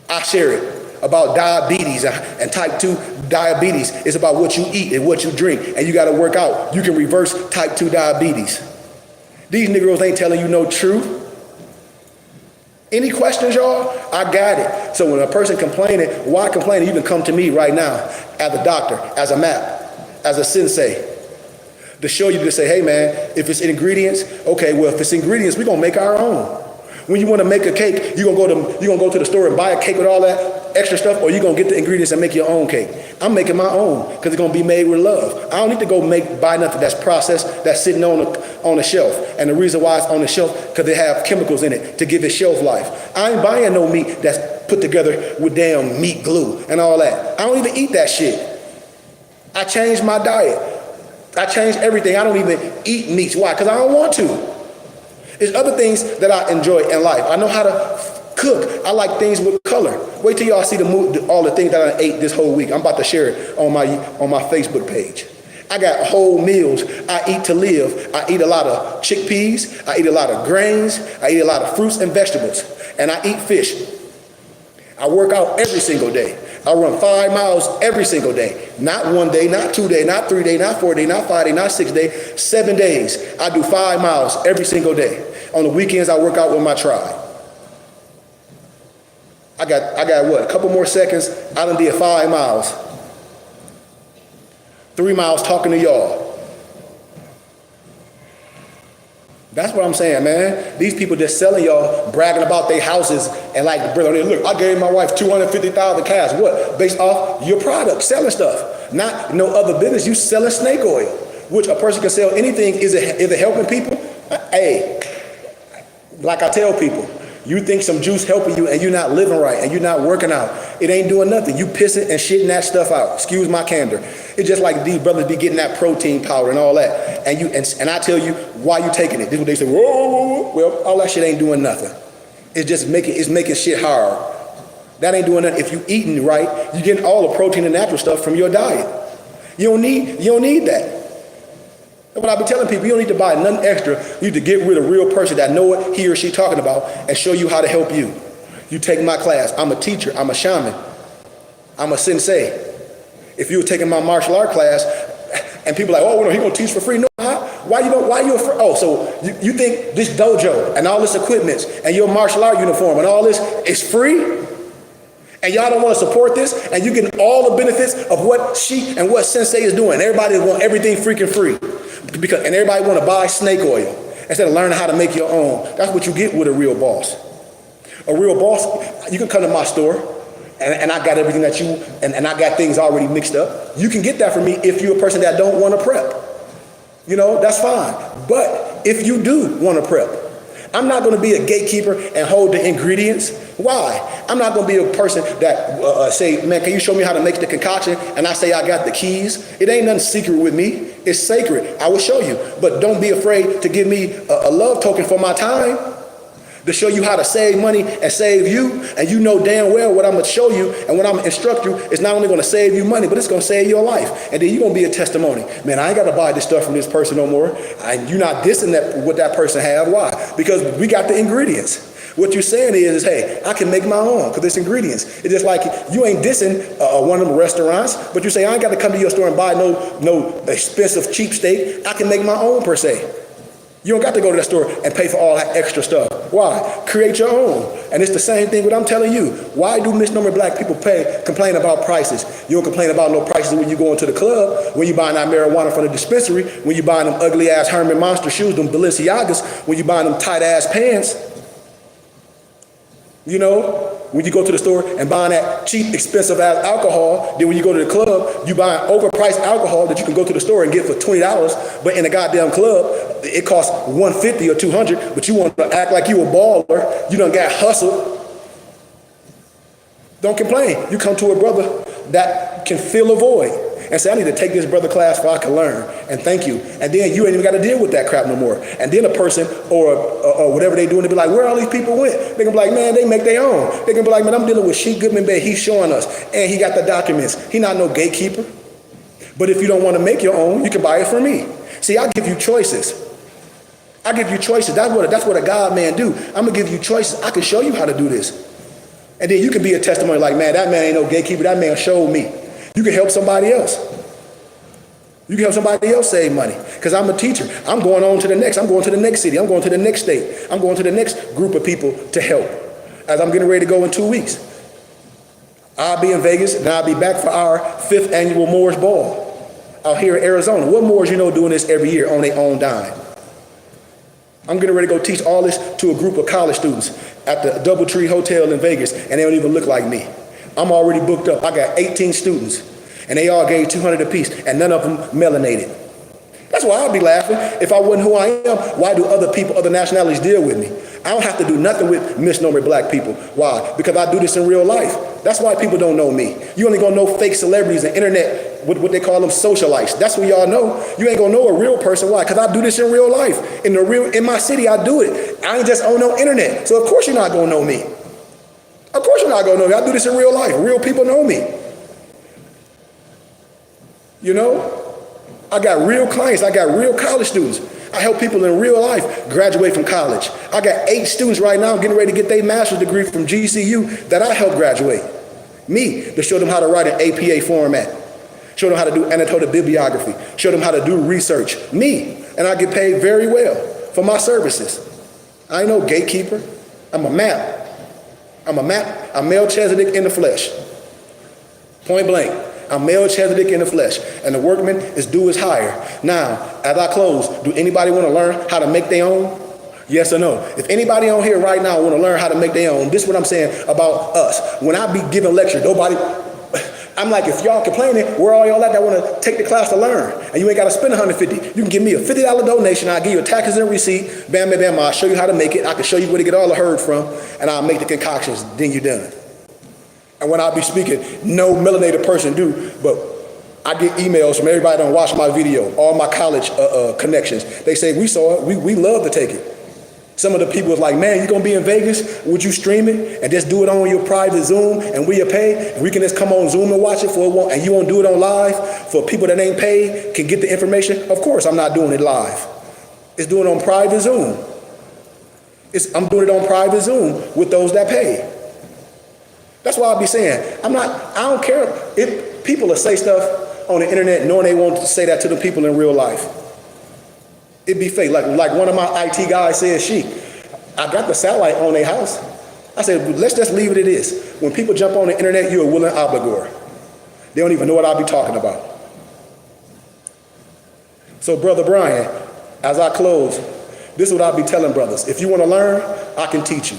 I share it about diabetes and type 2 diabetes. It's about what you eat and what you drink, and you got to work out. You can reverse type 2 diabetes. These Negroes ain't telling you no truth. Any questions, y'all? I got it. So when a person complaining, why complaining? You can come to me right now as a doctor, as a map, as a sensei, to show you, to say, hey man, if it's ingredients, okay, well if it's ingredients, we're gonna make our own. When you want to make a cake, you're gonna go to the store and buy a cake with all that extra stuff, or you're gonna get the ingredients and make your own cake. I'm making my own because it's gonna be made with love. I don't need to go buy nothing that's processed, that's sitting on the shelf. And the reason why it's on the shelf, because they have chemicals in it to give it shelf life. I ain't buying no meat that's put together with damn meat glue and all that. I don't even eat that shit. I changed my diet. I changed everything. I don't even eat meats. Why? Because I don't want to. There's other things that I enjoy in life. I know how to cook. I like things with color. Wait till y'all see all the things that I ate this whole week. I'm about to share it on my Facebook page. I got whole meals I eat to live. I eat a lot of chickpeas. I eat a lot of grains. I eat a lot of fruits and vegetables. And I eat fish. I work out every single day. I run 5 miles every single day. Not 1 day, not 2 days, not 3 days, not 4 days, not 5 days, not 6 days, 7 days. I do 5 miles every single day. On the weekends, I work out with my tribe. I got what? A couple more seconds. I done did 5 miles. 3 miles talking to y'all. That's what I'm saying, man. These people just selling y'all, bragging about their houses, and like the brother, look, I gave my wife $250,000 cash. What? Based off your product, selling stuff. Not no other business. You selling snake oil, which a person can sell anything. Is it helping people? Hey, like I tell people, you think some juice helping you and you're not living right and you're not working out. It ain't doing nothing. You pissing and shitting that stuff out. Excuse my candor. It's just like these brothers be getting that protein powder and all that. And I tell you, why you taking it? This is what they say, whoa, whoa, whoa. Well, all that shit ain't doing nothing. It's just making shit hard. That ain't doing nothing. If you eating right, you getting all the protein and natural stuff from your diet. You don't need that. That's what I be telling people. You don't need to buy nothing extra. You need to get rid of a real person that know what he or she talking about and show you how to help you. You take my class. I'm a teacher. I'm a shaman. I'm a sensei. If you were taking my martial art class and people are like, oh, well, he gonna teach for free. No, why you afraid? Oh, so you think this dojo and all this equipment and your martial art uniform and all this is free? And y'all don't want to support this, and you getting all the benefits of what she and what Sensei is doing. Everybody want everything freaking free, and everybody want to buy snake oil instead of learning how to make your own. That's what you get with a real boss. A real boss, you can come to my store, and I got everything that you, and I got things already mixed up. You can get that from me if you're a person that don't want to prep. You know, that's fine. But if you do want to prep, I'm not going to be a gatekeeper and hold the ingredients. Why? I'm not going to be a person that say, man, can you show me how to make the concoction? And I say I got the keys. It ain't nothing secret with me. It's sacred. I will show you. But don't be afraid to give me a love token for my time. to show you how to save money and save you, and you know damn well what I'm going to show you and what I'm going to instruct you is not only going to save you money, but it's going to save your life. And then you're going to be a testimony. Man, I ain't got to buy this stuff from this person no more. And you're not dissing what that person have. Why? Because we got the ingredients. What you're saying is, hey, I can make my own because it's ingredients. It's just like you ain't dissing one of them restaurants, but you say, I ain't got to come to your store and buy no expensive cheap steak. I can make my own per se. You don't got to go to that store and pay for all that extra stuff. Why? Create your own. And it's the same thing what I'm telling you. Why do misnomer black people complain about prices? You don't complain about no prices when you go into the club, when you buying that marijuana from the dispensary, when you buying them ugly ass Herman Monster shoes, them Balenciagas, when you buying them tight ass pants. You know, when you go to the store and buying that cheap, expensive ass alcohol, then when you go to the club, you buy overpriced alcohol that you can go to the store and get for $20, but in a goddamn club, it costs $150 or $200, but you want to act like you a baller, you done got hustled. Don't complain. You come to a brother that can fill a void and say, I need to take this brother class so I can learn, and thank you. And then you ain't even got to deal with that crap no more. And then a person or whatever they doing, they be like, where all these people went? They can be like, man, they make their own. They can be like, man, I'm dealing with Sheik Goodman Bay. He's showing us, and he got the documents. He not no gatekeeper. But if you don't want to make your own, you can buy it from me. See, I give you choices. I give you choices. That's what a God man do. I'm gonna give you choices. I can show you how to do this. And then you can be a testimony like, man, that man ain't no gatekeeper. That man showed me. You can help somebody else. You can help somebody else save money. Because I'm a teacher. I'm going on to the next. I'm going to the next city. I'm going to the next state. I'm going to the next group of people to help. As I'm getting ready to go in 2 weeks. I'll be in Vegas, and I'll be back for our 5th annual Moor's Ball out here in Arizona. What Moors you know doing this every year on their own dime? I'm getting ready to go teach all this to a group of college students at the DoubleTree Hotel in Vegas, and they don't even look like me. I'm already booked up. I got 18 students, and they all gave $200 apiece, and none of them melanated. That's why I'd be laughing. If I wasn't who I am, why do other people, other nationalities deal with me? I don't have to do nothing with misnomer black people. Why? Because I do this in real life. That's why people don't know me. You only gonna know fake celebrities and internet, what they call them socialites. That's what y'all know. You ain't gonna know a real person. Why? Because I do this in real life. In my city, I do it. I ain't just on no internet. So of course you're not gonna know me. Of course you're not gonna know me. I do this in real life. Real people know me. You know? I got real clients. I got real college students. I help people in real life graduate from college. I got 8 students right now getting ready to get their master's degree from GCU that I help graduate. Me, to show them how to write an APA format. Show them how to do annotated bibliography. Show them how to do research. Me, and I get paid very well for my services. I ain't no gatekeeper. I'm a map. I'm Melchizedek in the flesh. Point blank. I'm Melchizedek in the flesh, and the workman is due his hire. Now, as I close, do anybody want to learn how to make their own? Yes or no? If anybody on here right now want to learn how to make their own, this is what I'm saying about us. When I be giving lectures, I'm like, if y'all complaining, where all y'all at that want to take the class to learn? And you ain't got to spend $150. You can give me a $50 donation. I'll give you a taxes and receipt. Bam, bam, bam. I'll show you how to make it. I can show you where to get all the herd from, and I'll make the concoctions. Then you're done. And when I be speaking, no melanated person do, but I get emails from everybody that don't watch my video, all my college connections. They say, we saw it, we love to take it. Some of the people was like, man, you gonna be in Vegas? Would you stream it and just do it on your private Zoom and we'll pay? And we can just come on Zoom and watch it and you won't do it on live for people that ain't paid can get the information? Of course I'm not doing it live. It's doing it on private Zoom. I'm doing it on private Zoom with those that pay. That's why I be saying, I don't care if people will say stuff on the internet knowing they won't say that to the people in real life. It'd be fake. Like one of my IT guys said, I got the satellite on their house. I said, let's just leave it at this. When people jump on the internet, you're a willing obligor. They don't even know what I'll be talking about. So Brother Brian, as I close, this is what I'll be telling brothers. If you want to learn, I can teach you.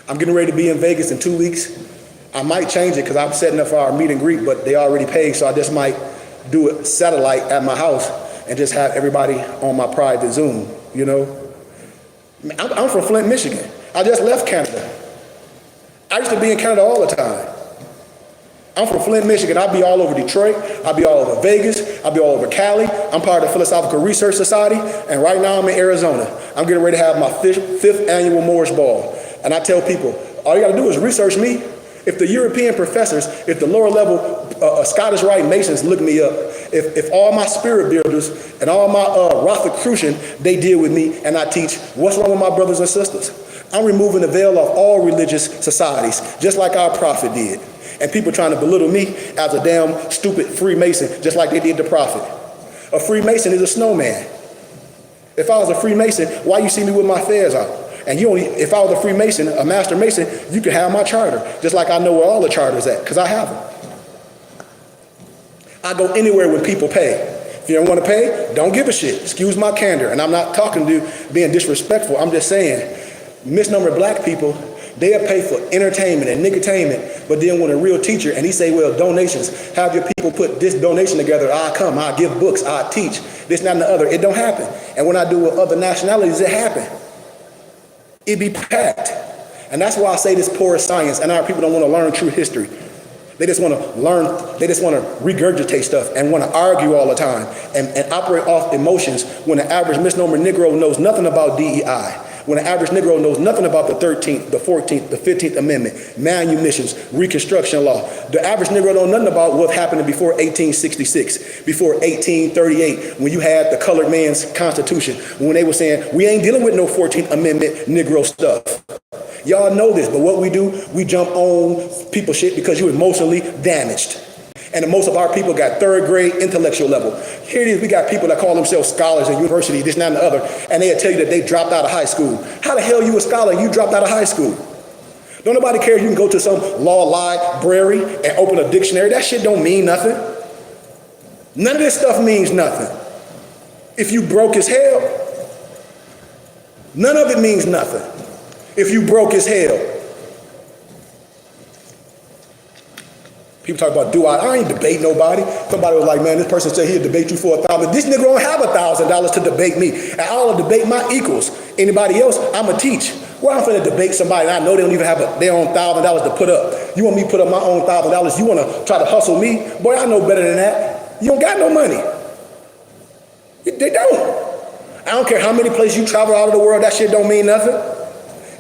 I'm getting ready to be in Vegas in 2 weeks. I might change it because I'm setting up for our meet and greet, but they already paid, so I just might do a satellite at my house and just have everybody on my private Zoom, you know? I'm from Flint, Michigan. I just left Canada. I used to be in Canada all the time. I'm from Flint, Michigan. I'll be all over Detroit. I'll be all over Vegas. I'll be all over Cali. I'm part of the Philosophical Research Society. And right now I'm in Arizona. I'm getting ready to have my fifth annual Moorish Ball. And I tell people, all you got to do is research me. If the European professors, if the lower level Scottish Rite Masons look me up, if all my spirit builders and all my Rosicrucian, they deal with me and I teach, what's wrong with my brothers and sisters? I'm removing the veil off all religious societies, just like our prophet did. And people trying to belittle me as a damn stupid Freemason, just like they did the prophet. A Freemason is a snowman. If I was a Freemason, why you see me with my fez out? And you only, if I was a Freemason, a Master Mason, you could have my charter, just like I know where all the charters at, because I have them. I go anywhere when people pay. If you don't want to pay, don't give a shit. Excuse my candor. And I'm not talking to being disrespectful. I'm just saying, misnomer black people, they'll pay for entertainment and niggertainment, but then when a real teacher, and he say, well, donations, have your people put this donation together, I'll come, I'll give books, I'll teach, this, that, and the other. It don't happen. And when I do with other nationalities, it happen. It be packed. And that's why I say this poor science, and our people don't want to learn true history. They just want to learn, they just want to regurgitate stuff and want to argue all the time and operate off emotions when the average misnomer Negro knows nothing about DEI. When the average Negro knows nothing about the 13th, the 14th, the 15th Amendment, manumissions, Reconstruction Law. The average Negro don't know nothing about what happened before 1866, before 1838, when you had the colored man's constitution, when they were saying, we ain't dealing with no 14th Amendment Negro stuff. Y'all know this, but what we do, we jump on people's shit because you emotionally damaged. And most of our people got third grade intellectual level. Here it is, we got people that call themselves scholars in university, this, that, and the other, and they'll tell you that they dropped out of high school. How the hell you a scholar and you dropped out of high school? Don't nobody care if you can go to some law library and open a dictionary. That shit don't mean nothing. None of this stuff means nothing. If you broke as hell, none of it means nothing. If you broke as hell. People talk about I ain't debate nobody. Somebody was like, man, this person said he'll debate you for $1,000. This nigga don't have $1,000 to debate me. And I'll debate my equals. Anybody else, I'ma teach. Well, I'm finna debate somebody and I know they don't even have their own $1,000 to put up. You want me to put up my own $1,000? You wanna try to hustle me? Boy, I know better than that. You don't got no money. They don't. I don't care how many places you travel out of the world, that shit don't mean nothing.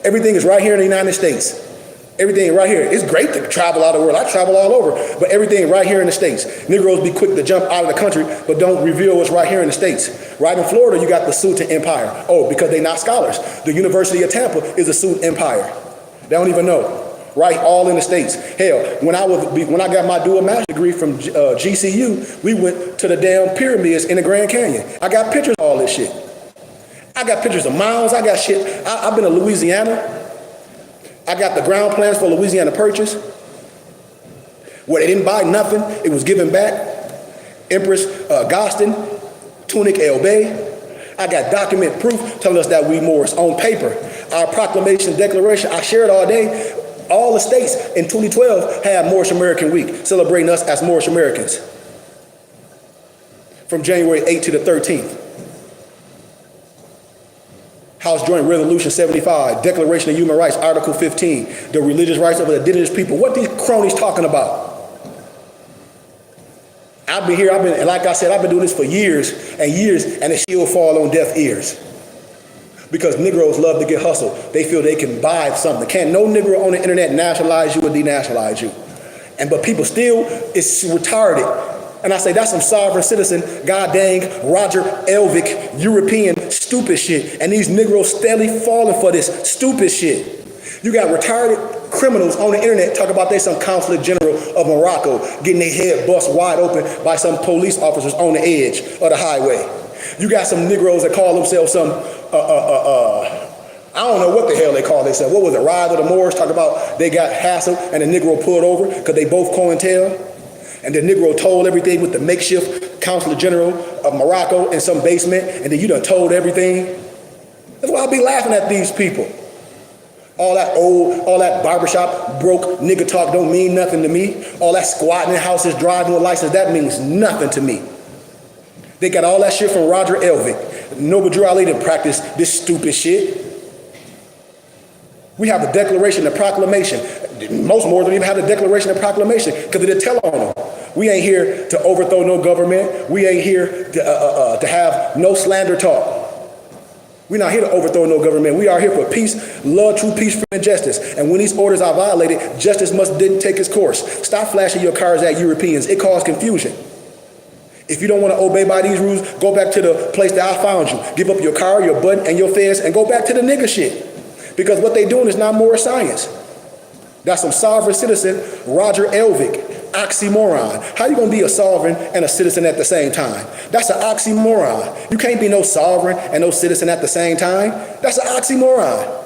Everything is right here in the United States. Everything right here. It's great to travel out of the world. I travel all over, but everything right here in the States. Negroes be quick to jump out of the country, but don't reveal what's right here in the States. Right in Florida, you got the Sultan Empire. Oh, because they're not scholars. The University of Tampa is a Sultan Empire. They don't even know. Right, all in the States. Hell, when I got my dual master's degree from GCU, we went to the damn pyramids in the Grand Canyon. I got pictures of all this shit. I got pictures of miles. I got shit. I've been to Louisiana. I got the ground plans for Louisiana Purchase, where they didn't buy nothing, it was given back. Empress Gostin, Tunic El Bey. I got document proof telling us that we Moors on paper. Our proclamation declaration, I shared all day. All the states in 2012 had Moorish American Week, celebrating us as Moorish Americans. From January 8th to the 13th. House Joint Resolution 75, Declaration of Human Rights, Article 15, the religious rights of the indigenous people. What these cronies talking about? I've been here, and like I said, I've been doing this for years, and it still fall on deaf ears. Because Negroes love to get hustled. They feel they can buy something. Can't no Negro on the internet nationalize you or denationalize you. But people still, it's retarded. And I say, that's some sovereign citizen, god dang, Roger Elvick, European stupid shit. And these Negroes steadily falling for this stupid shit. You got retarded criminals on the internet talking about they some consulate general of Morocco getting their head bust wide open by some police officers on the edge of the highway. You got some Negroes that call themselves some, I don't know what the hell they call themselves. What was it, Rise of the Moors? Talk about they got hassled and the Negro pulled over because they both COINTEL. And the Negro told everything with the makeshift consulate general of Morocco in some basement, and then you done told everything. That's why I be laughing at these people. All that barbershop broke nigga talk don't mean nothing to me. All that squatting in houses, driving with license, that means nothing to me. They got all that shit from Roger Elvick. Noble Drew Ali didn't practice this stupid shit. We have the Declaration and Proclamation. Most Moors don't even have the Declaration and Proclamation because it didn't tell on them. We ain't here to overthrow no government. We ain't here to have no slander talk. We're not here to overthrow no government. We are here for peace, love, true peace, freedom, and justice. And when these orders are violated, justice didn't take its course. Stop flashing your cards at Europeans. It caused confusion. If you don't want to obey by these rules, go back to the place that I found you. Give up your car, your button, and your feds, and go back to the nigga shit. Because what they doing is not more science. That's some sovereign citizen, Roger Elvick, oxymoron. How you gonna be a sovereign and a citizen at the same time? That's an oxymoron. You can't be no sovereign and no citizen at the same time. That's an oxymoron.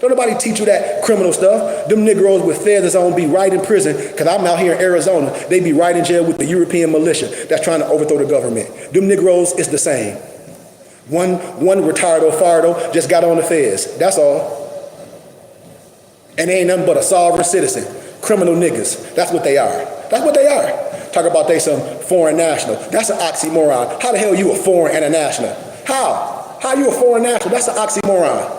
Don't nobody teach you that criminal stuff. Them Negroes with feathers on be right in prison, because I'm out here in Arizona. They be right in jail with the European militia that's trying to overthrow the government. Them Negroes is the same. One retardo fardo just got on the feds. That's all. And they ain't nothing but a sovereign citizen. Criminal niggas. That's what they are. That's what they are. Talk about they some foreign national. That's an oxymoron. How the hell you a foreign and a national? How? How you a foreign national? That's an oxymoron.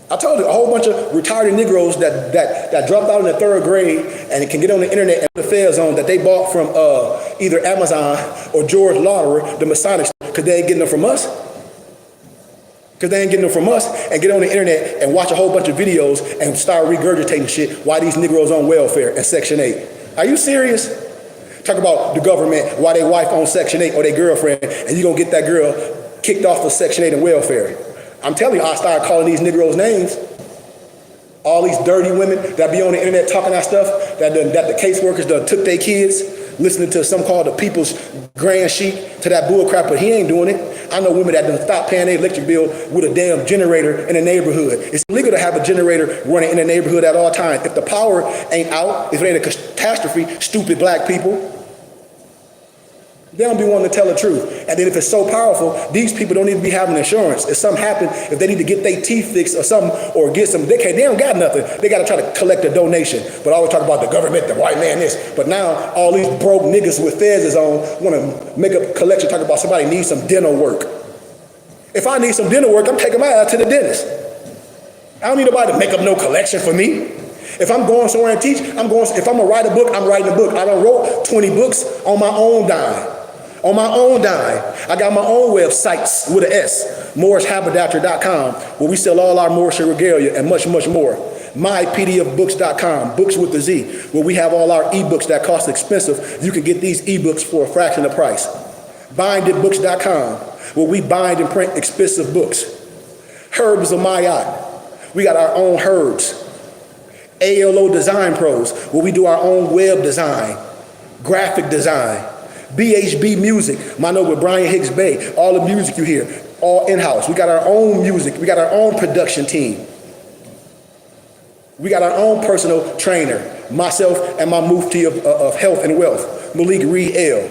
I told you, a whole bunch of retarded Negroes that dropped out in the 3rd grade and can get on the internet and put the feds on that they bought from either Amazon or George Lauderer, the Masonic, because they ain't getting them from us. Because they ain't getting them from us, and get on the internet and watch a whole bunch of videos and start regurgitating shit why these Negroes on welfare and Section 8. Are you serious? Talk about the government, why their wife on Section 8 or their girlfriend, and you gonna get that girl kicked off of Section 8 and welfare. I'm telling you, I started calling these Negroes names. All these dirty women that be on the internet talking that stuff, that the caseworkers done took their kids, listening to some called the People's Grand Sheik, to that bull crap, but he ain't doing it. I know women that done stopped paying their electric bill with a damn generator in the neighborhood. It's illegal to have a generator running in the neighborhood at all times. If the power ain't out, if it ain't a catastrophe, stupid black people, they don't be wanting to tell the truth. And then if it's so powerful, these people don't even be having insurance. If something happens, if they need to get their teeth fixed or something, or get some, they don't got nothing. They got to try to collect a donation. But I always talk about the government, the white man this. But now all these broke niggas with feds is on want to make a collection, talk about somebody needs some dental work. If I need some dental work, I'm taking my ass to the dentist. I don't need nobody to make up no collection for me. If I'm going somewhere and teach, if I'm gonna write a book, I'm writing a book. I done wrote 20 books on my own dime. On my own dime. I got my own websites with an S, moorshaberdasher.com, where we sell all our Moorish regalia and much, much more. mypdfbooks.com, books with the Z, where we have all our ebooks that cost expensive. You can get these ebooks for a fraction of the price. bindedbooks.com, where we bind and print expensive books. Herbs of Mayat, we got our own herbs. ALO Design Pros, where we do our own web design, graphic design. BHB Music, my note with Brian Hicks Bay, all the music you hear, all in-house. We got our own music, we got our own production team. We got our own personal trainer, myself and my Mufti of Health and Wealth, Malik Reed L.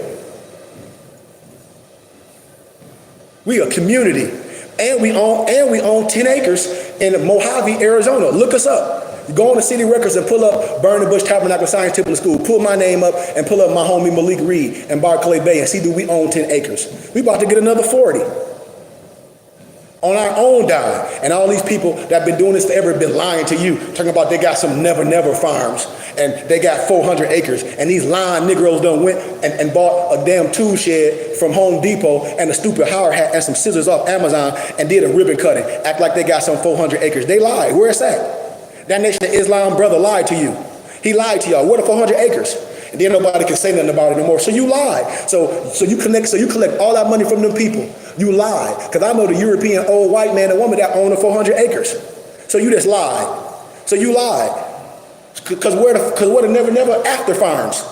We a community, and we own 10 acres in Mojave, Arizona. Look us up. Go on to City Records and pull up Burning Bush Tabernacle Science Temple School. Pull my name up and pull up my homie Malik Reed and Barclay Bay and see do we own 10 acres. We about to get another 40 on our own dime. And all these people that been doing this forever been lying to you, talking about they got some never farms and they got 400 acres. And these lying Negroes done went and bought a damn tool shed from Home Depot and a stupid hard hat and some scissors off Amazon and did a ribbon cutting. Act like they got some 400 acres. They lied. Where it's at? That Nation of Islam brother lied to you. He lied to y'all. What are 400 acres? And then nobody can say nothing about it no more. So you lied. So you collect all that money from them people. You lied. Because I know the European old white man and woman that own the 400 acres. So you just lied. So you lied. Because we're the never after farms.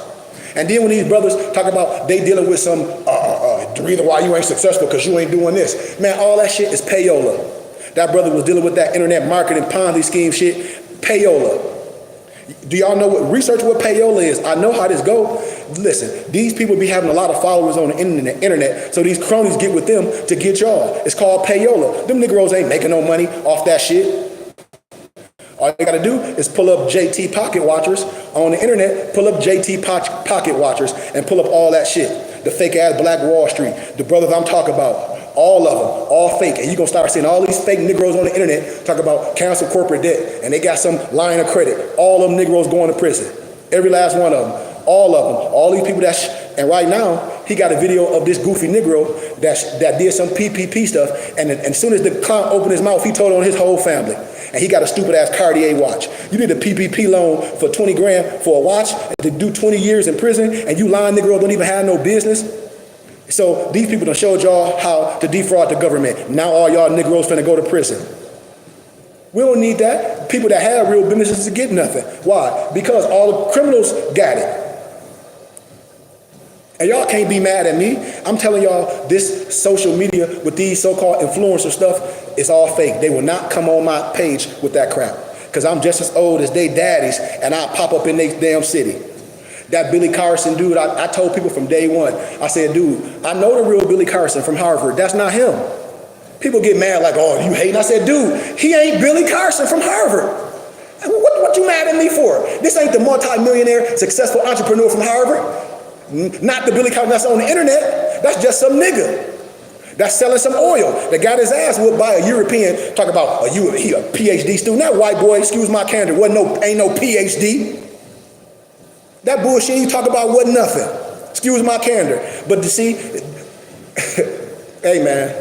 And then when these brothers talk about they dealing with some, the reason why you ain't successful because you ain't doing this. Man, all that shit is payola. That brother was dealing with that internet marketing Ponzi scheme shit. Payola. Do y'all know what research what payola is? I know how this go. Listen, these people be having a lot of followers on the internet, so these cronies get with them to get y'all. It's called payola. Them Negroes ain't making no money off that shit. All you gotta do is pull up JT Pocket Watchers on the internet, pull up JT Pocket Watchers, and pull up all that shit. The fake ass Black Wall Street, the brothers I'm talking about. All of them, all fake. And you're going to start seeing all these fake Negroes on the internet talk about cancel corporate debt, and they got some line of credit. All of them Negroes going to prison. Every last one of them. All of them. All these people and right now, he got a video of this goofy Negro that did some PPP stuff, and as soon as the clown opened his mouth, he told on his whole family. And he got a stupid ass Cartier watch. You did a PPP loan for 20 grand for a watch to do 20 years in prison, and you lying Negro don't even have no business. So these people done showed y'all how to defraud the government. Now all y'all Negroes finna go to prison. We don't need that. People that have real businesses to get nothing. Why? Because all the criminals got it. And y'all can't be mad at me. I'm telling y'all, this social media with these so-called influencer stuff is all fake. They will not come on my page with that crap. Because I'm just as old as they daddies, and I'll pop up in their damn city. That Billy Carson dude, I told people from day one, I said, dude, I know the real Billy Carson from Harvard. That's not him. People get mad like, oh, you hating? I said, dude, he ain't Billy Carson from Harvard. What you mad at me for? This ain't the multi-millionaire, successful entrepreneur from Harvard. Not the Billy Carson that's on the internet. That's just some nigga that's selling some oil that got his ass whooped by a European. Talk about he a PhD student. That white boy, excuse my candor, ain't no PhD. That bullshit you talk about wasn't nothing. Excuse my candor. But to see, hey man,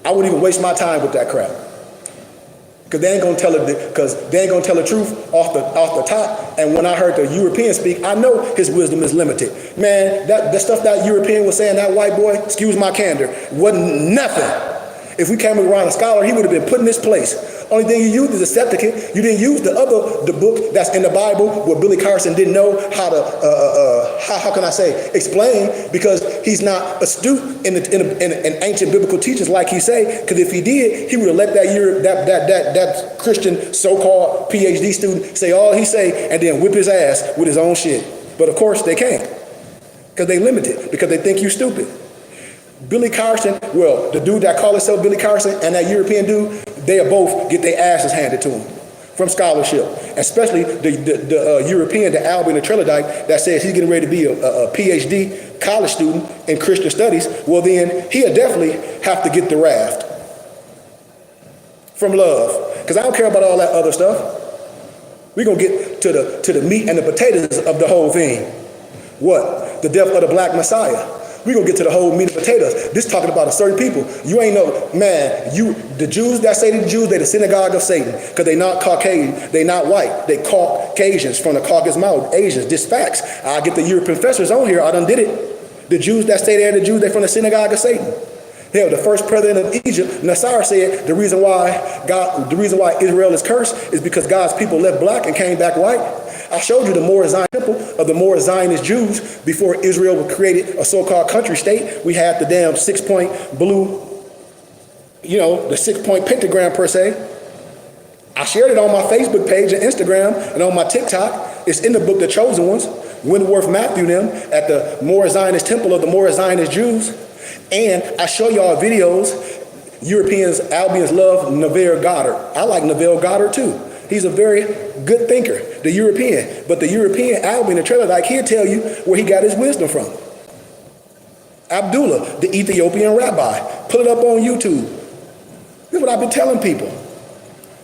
I wouldn't even waste my time with that crap. Because they ain't gonna tell the truth off the top. And when I heard the European speak, I know his wisdom is limited. Man, that stuff that European was saying, that white boy, excuse my candor, wasn't nothing. If we came around a scholar, he would have been put in his place. Only thing you used is a septicant. You didn't use the book that's in the Bible where Billy Carson didn't know how to, how can I say, explain, because he's not astute in ancient biblical teachings like he say, because if he did, he would have let that Christian so-called PhD student say all he say and then whip his ass with his own shit. But of course they can't, because they limited, because they think you stupid. Billy Carson, well, the dude that called himself Billy Carson and that European dude, they both get their asses handed to them from scholarship. Especially the European, the Albion, the Trelodite, that says he's getting ready to be a PhD college student in Christian studies. Well, then he'll definitely have to get the raft from love, because I don't care about all that other stuff. We're gonna get to the meat and the potatoes of the whole thing. What? The death of the Black Messiah. We're going to get to the whole meat and potatoes. This talking about a certain people. You ain't know, man, the Jews that say to the Jews, they the synagogue of Satan, because they not Caucasian, they not white. They Caucasians from the Caucasus Mountains, Asians. This facts. I get the European professors on here. I done did it. The Jews that stay there, the Jews, they from the synagogue of Satan. Hell, the first president of Egypt, Nasser, said the reason why Israel is cursed is because God's people left black and came back white. I showed you the Moor Zion temple of the Moor Zionist Jews before Israel created a so-called country state. We had the damn 6-point blue, the 6-point pentagram per se. I shared it on my Facebook page and Instagram and on my TikTok. It's in the book, The Chosen Ones, Wentworth Matthew them at the Moor Zionist temple of the Moor Zionist Jews. And I show y'all videos. Europeans, Albions love Neville Goddard. I like Neville Goddard too. He's a very good thinker, the European. But the European, Albion, the Trelodite, he'll tell you where he got his wisdom from. Abdullah, the Ethiopian rabbi. Pull it up on YouTube. This is what I've been telling people.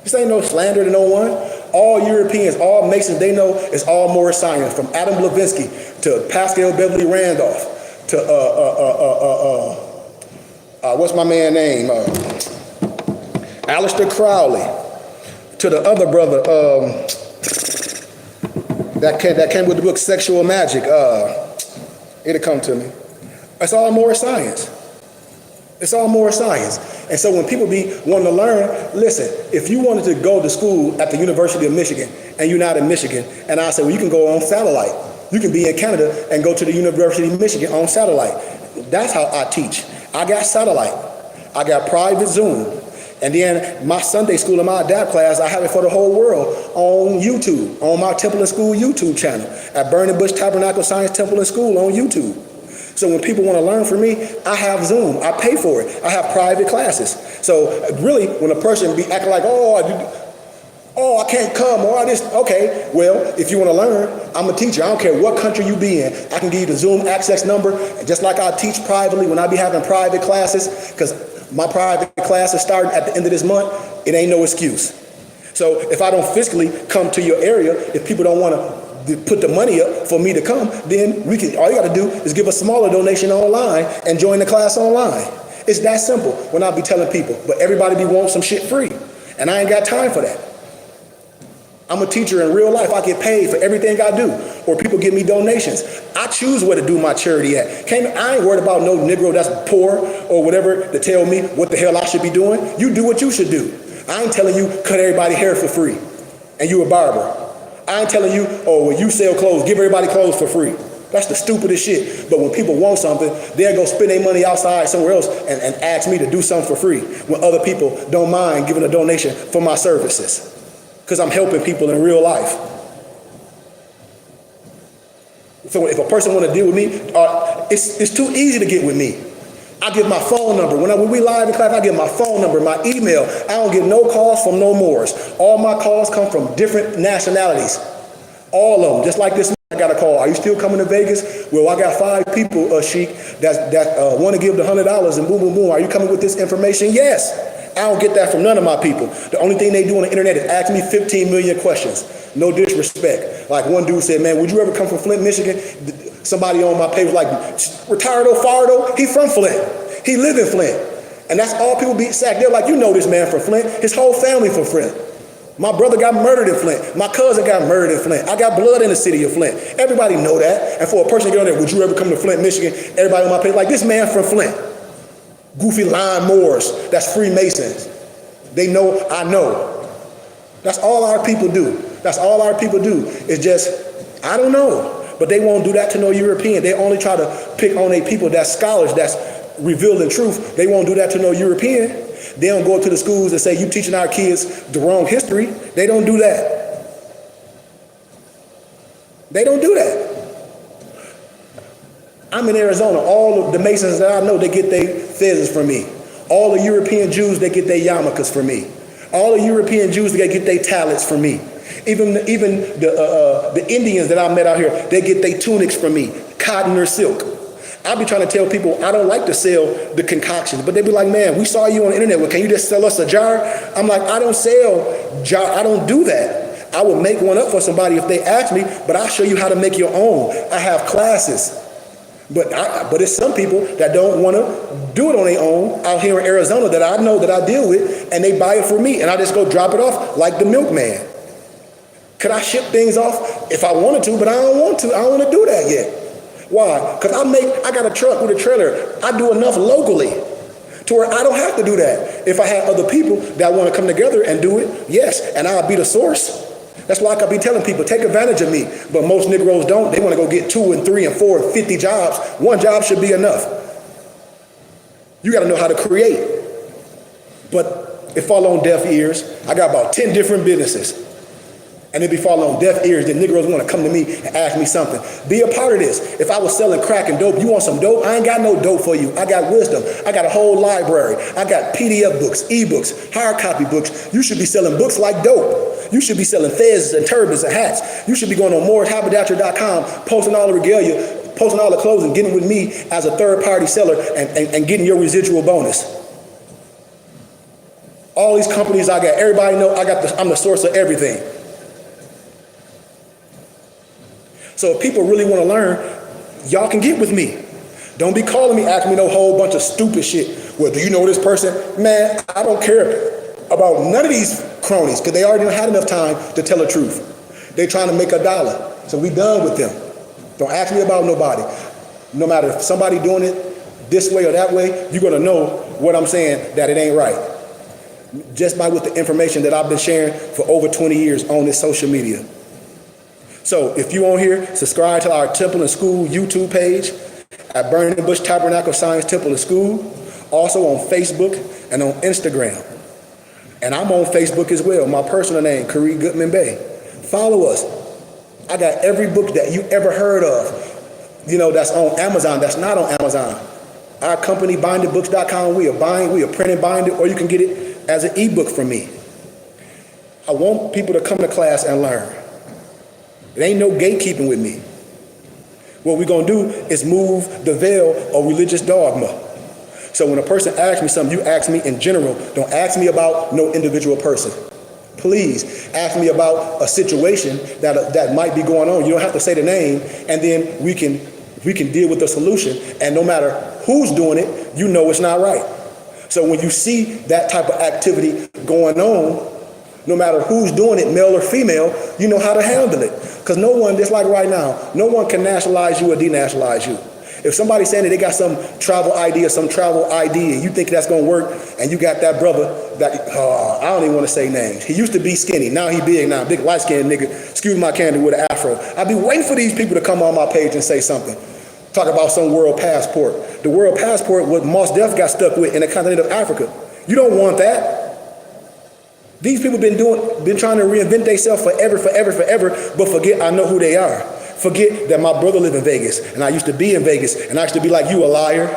This ain't no slander to no one. All Europeans, all Masons, they know it's all Moor science, from Adam Levinsky to Pascal Beverly Randolph to, what's my man's name? Aleister Crowley. To the other brother that came with the book Sexual Magic, it'll come to me. It's all Moor science. It's all Moor science. And so when people be wanting to learn, listen, if you wanted to go to school at the University of Michigan and you're not in Michigan, and I say, well, you can go on satellite. You can be in Canada and go to the University of Michigan on satellite. That's how I teach. I got satellite. I got private Zoom. And then my Sunday school and my adapt class, I have it for the whole world on YouTube, on my Temple and School YouTube channel, at Burning Bush Tabernacle Science Temple and School on YouTube. So when people want to learn from me, I have Zoom. I pay for it. I have private classes. So really, when a person be acting like, oh, Oh, I can't come, or I just, okay, well, if you want to learn, I'm a teacher. I don't care what country you be in. I can give you the Zoom access number, just like I teach privately when I be having private classes, because my private classes starting at the end of this month, it ain't no excuse. So if I don't physically come to your area, if people don't want to put the money up for me to come, then we can, all you got to do is give a smaller donation online and join the class online. It's that simple when I be telling people, but everybody be wanting some shit free, and I ain't got time for that. I'm a teacher in real life. I get paid for everything I do, or people give me donations. I choose where to do my charity at. I ain't worried about no Negro that's poor or whatever to tell me what the hell I should be doing. You do what you should do. I ain't telling you cut everybody hair for free and you a barber. I ain't telling you, oh, when you sell clothes, give everybody clothes for free. That's the stupidest shit. But when people want something, they'll go spend their money outside somewhere else and ask me to do something for free, when other people don't mind giving a donation for my services, because I'm helping people in real life. So if a person want to deal with me, it's too easy to get with me. I give my phone number. When we live in class, I give my phone number, my email. I don't get no calls from no Moors. All my calls come from different nationalities. All of them, just like this. I got a call. Are you still coming to Vegas? Well, I got 5 people, Sheik, that want to give the $100 and boom, boom, boom. Are you coming with this information? Yes. I don't get that from none of my people. The only thing they do on the internet is ask me 15 million questions. No disrespect. Like one dude said, man, would you ever come from Flint, Michigan? Somebody on my page was like, retired Fardo, he from Flint. He live in Flint. And that's all people be sacked. They're like, you know this man from Flint. His whole family from Flint. My brother got murdered in Flint. My cousin got murdered in Flint. I got blood in the city of Flint. Everybody know that. And for a person to get on there, would you ever come to Flint, Michigan? Everybody on my page like, this man from Flint. Goofy lying Moors, that's Freemasons. They know, I know. That's all our people do. That's all our people do. It's just, I don't know. But they won't do that to no European. They only try to pick on a people that's scholars, that's revealing truth. They won't do that to no European. They don't go to the schools and say, you teaching our kids the wrong history. They don't do that. They don't do that. I'm in Arizona. All of the Masons that I know, they get their fezzes from me. All the European Jews, they get their yarmulkes from me. All the European Jews, they get their talents from me. Even the Indians that I met out here, they get their tunics from me, cotton or silk. I be trying to tell people I don't like to sell the concoctions, but they be like, man, we saw you on the internet. Well, can you just sell us a jar? I'm like, I don't sell jar. I don't do that. I will make one up for somebody if they ask me, but I'll show you how to make your own. I have classes. But it's some people that don't want to do it on their own out here in Arizona that I know that I deal with, and they buy it for me, and I just go drop it off like the milkman. Could I ship things off if I wanted to, but I don't want to. I don't want to do that yet. Why? Because I got a truck with a trailer. I do enough locally to where I don't have to do that. If I had other people that want to come together and do it, yes, and I'll be the source. That's why I could be telling people, take advantage of me. But most Negroes don't. They want to go get 2 and 3 and 4 and 50 jobs. One job should be enough. You got to know how to create. But it fall on deaf ears. I got about 10 different businesses. And it be falling on deaf ears that Negroes want to come to me and ask me something. Be a part of this. If I was selling crack and dope, you want some dope? I ain't got no dope for you. I got wisdom. I got a whole library. I got PDF books, ebooks, hard copy books. You should be selling books like dope. You should be selling fezzes and turbans and hats. You should be going on moorhaberdasher.com, posting all the regalia, posting all the clothes and getting with me as a third-party seller and getting your residual bonus. All these companies I got, everybody know I'm the source of everything. So if people really want to learn, y'all can get with me. Don't be calling me, asking me no whole bunch of stupid shit. Well, do you know this person? Man, I don't care about none of these cronies because they already had enough time to tell the truth. They trying to make $1. So we done with them. Don't ask me about nobody. No matter if somebody doing it this way or that way, you're going to know what I'm saying, that it ain't right. Just by with the information that I've been sharing for over 20 years on this social media. So if you on here, subscribe to our Temple and School YouTube page at Burning Bush Tabernacle Science Temple and School. Also on Facebook and on Instagram. And I'm on Facebook as well. My personal name, Kareem Goodman Bey. Follow us. I got every book that you ever heard of, that's on Amazon, that's not on Amazon. Our company, bindedbooks.com, we are print and bind it, or you can get it as an ebook from me. I want people to come to class and learn. It ain't no gatekeeping with me. What we're going to do is move the veil of religious dogma. So when a person asks me something, you ask me in general. Don't ask me about no individual person. Please ask me about a situation that might be going on. You don't have to say the name, and then we can deal with the solution. And no matter who's doing it, you know it's not right. So when you see that type of activity going on, no matter who's doing it, male or female, you know how to handle it. Because no one, just like right now, no one can nationalize you or denationalize you. If somebody's saying that they got some travel ID or some travel ID and you think that's going to work, and you got that brother that, I don't even want to say names. He used to be skinny. Now he big now. Big light-skinned nigga, excuse my candy, with an afro. I'd be waiting for these people to come on my page and say something. Talk about some world passport. The world passport, what Mos Def got stuck with in the continent of Africa. You don't want that. These people been trying to reinvent themselves forever, but forget I know who they are. Forget that my brother live in Vegas, and I used to be in Vegas, and I used to be like, you a liar.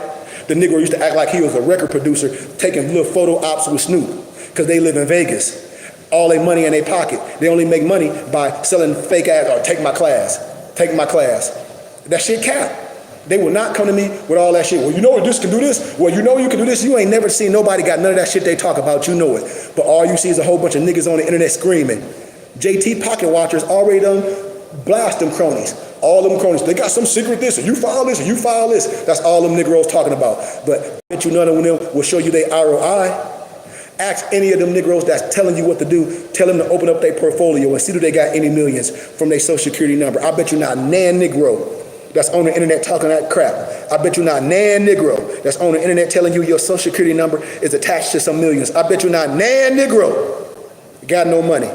The Negro used to act like he was a record producer, taking little photo ops with Snoop, because they live in Vegas. All their money in their pocket. They only make money by selling fake ads, or take my class. That shit cap. They will not come to me with all that shit. Well, you know this can do this. Well, you know you can do this. You ain't never seen nobody got none of that shit they talk about. You know it. But all you see is a whole bunch of niggas on the internet screaming. JT pocket watchers already done blast them cronies. All them cronies. They got some secret this, and you file this, and you file this. That's all them Negroes talking about. But I bet you none of them will show you their ROI. Ask any of them Negroes that's telling you what to do. Tell them to open up their portfolio and see if they got any millions from their social security number. I bet you not nan Negro that's on the internet talking that crap. I bet you not nan Negro that's on the internet telling you your social security number is attached to some millions. I bet you not nan Negro got no money.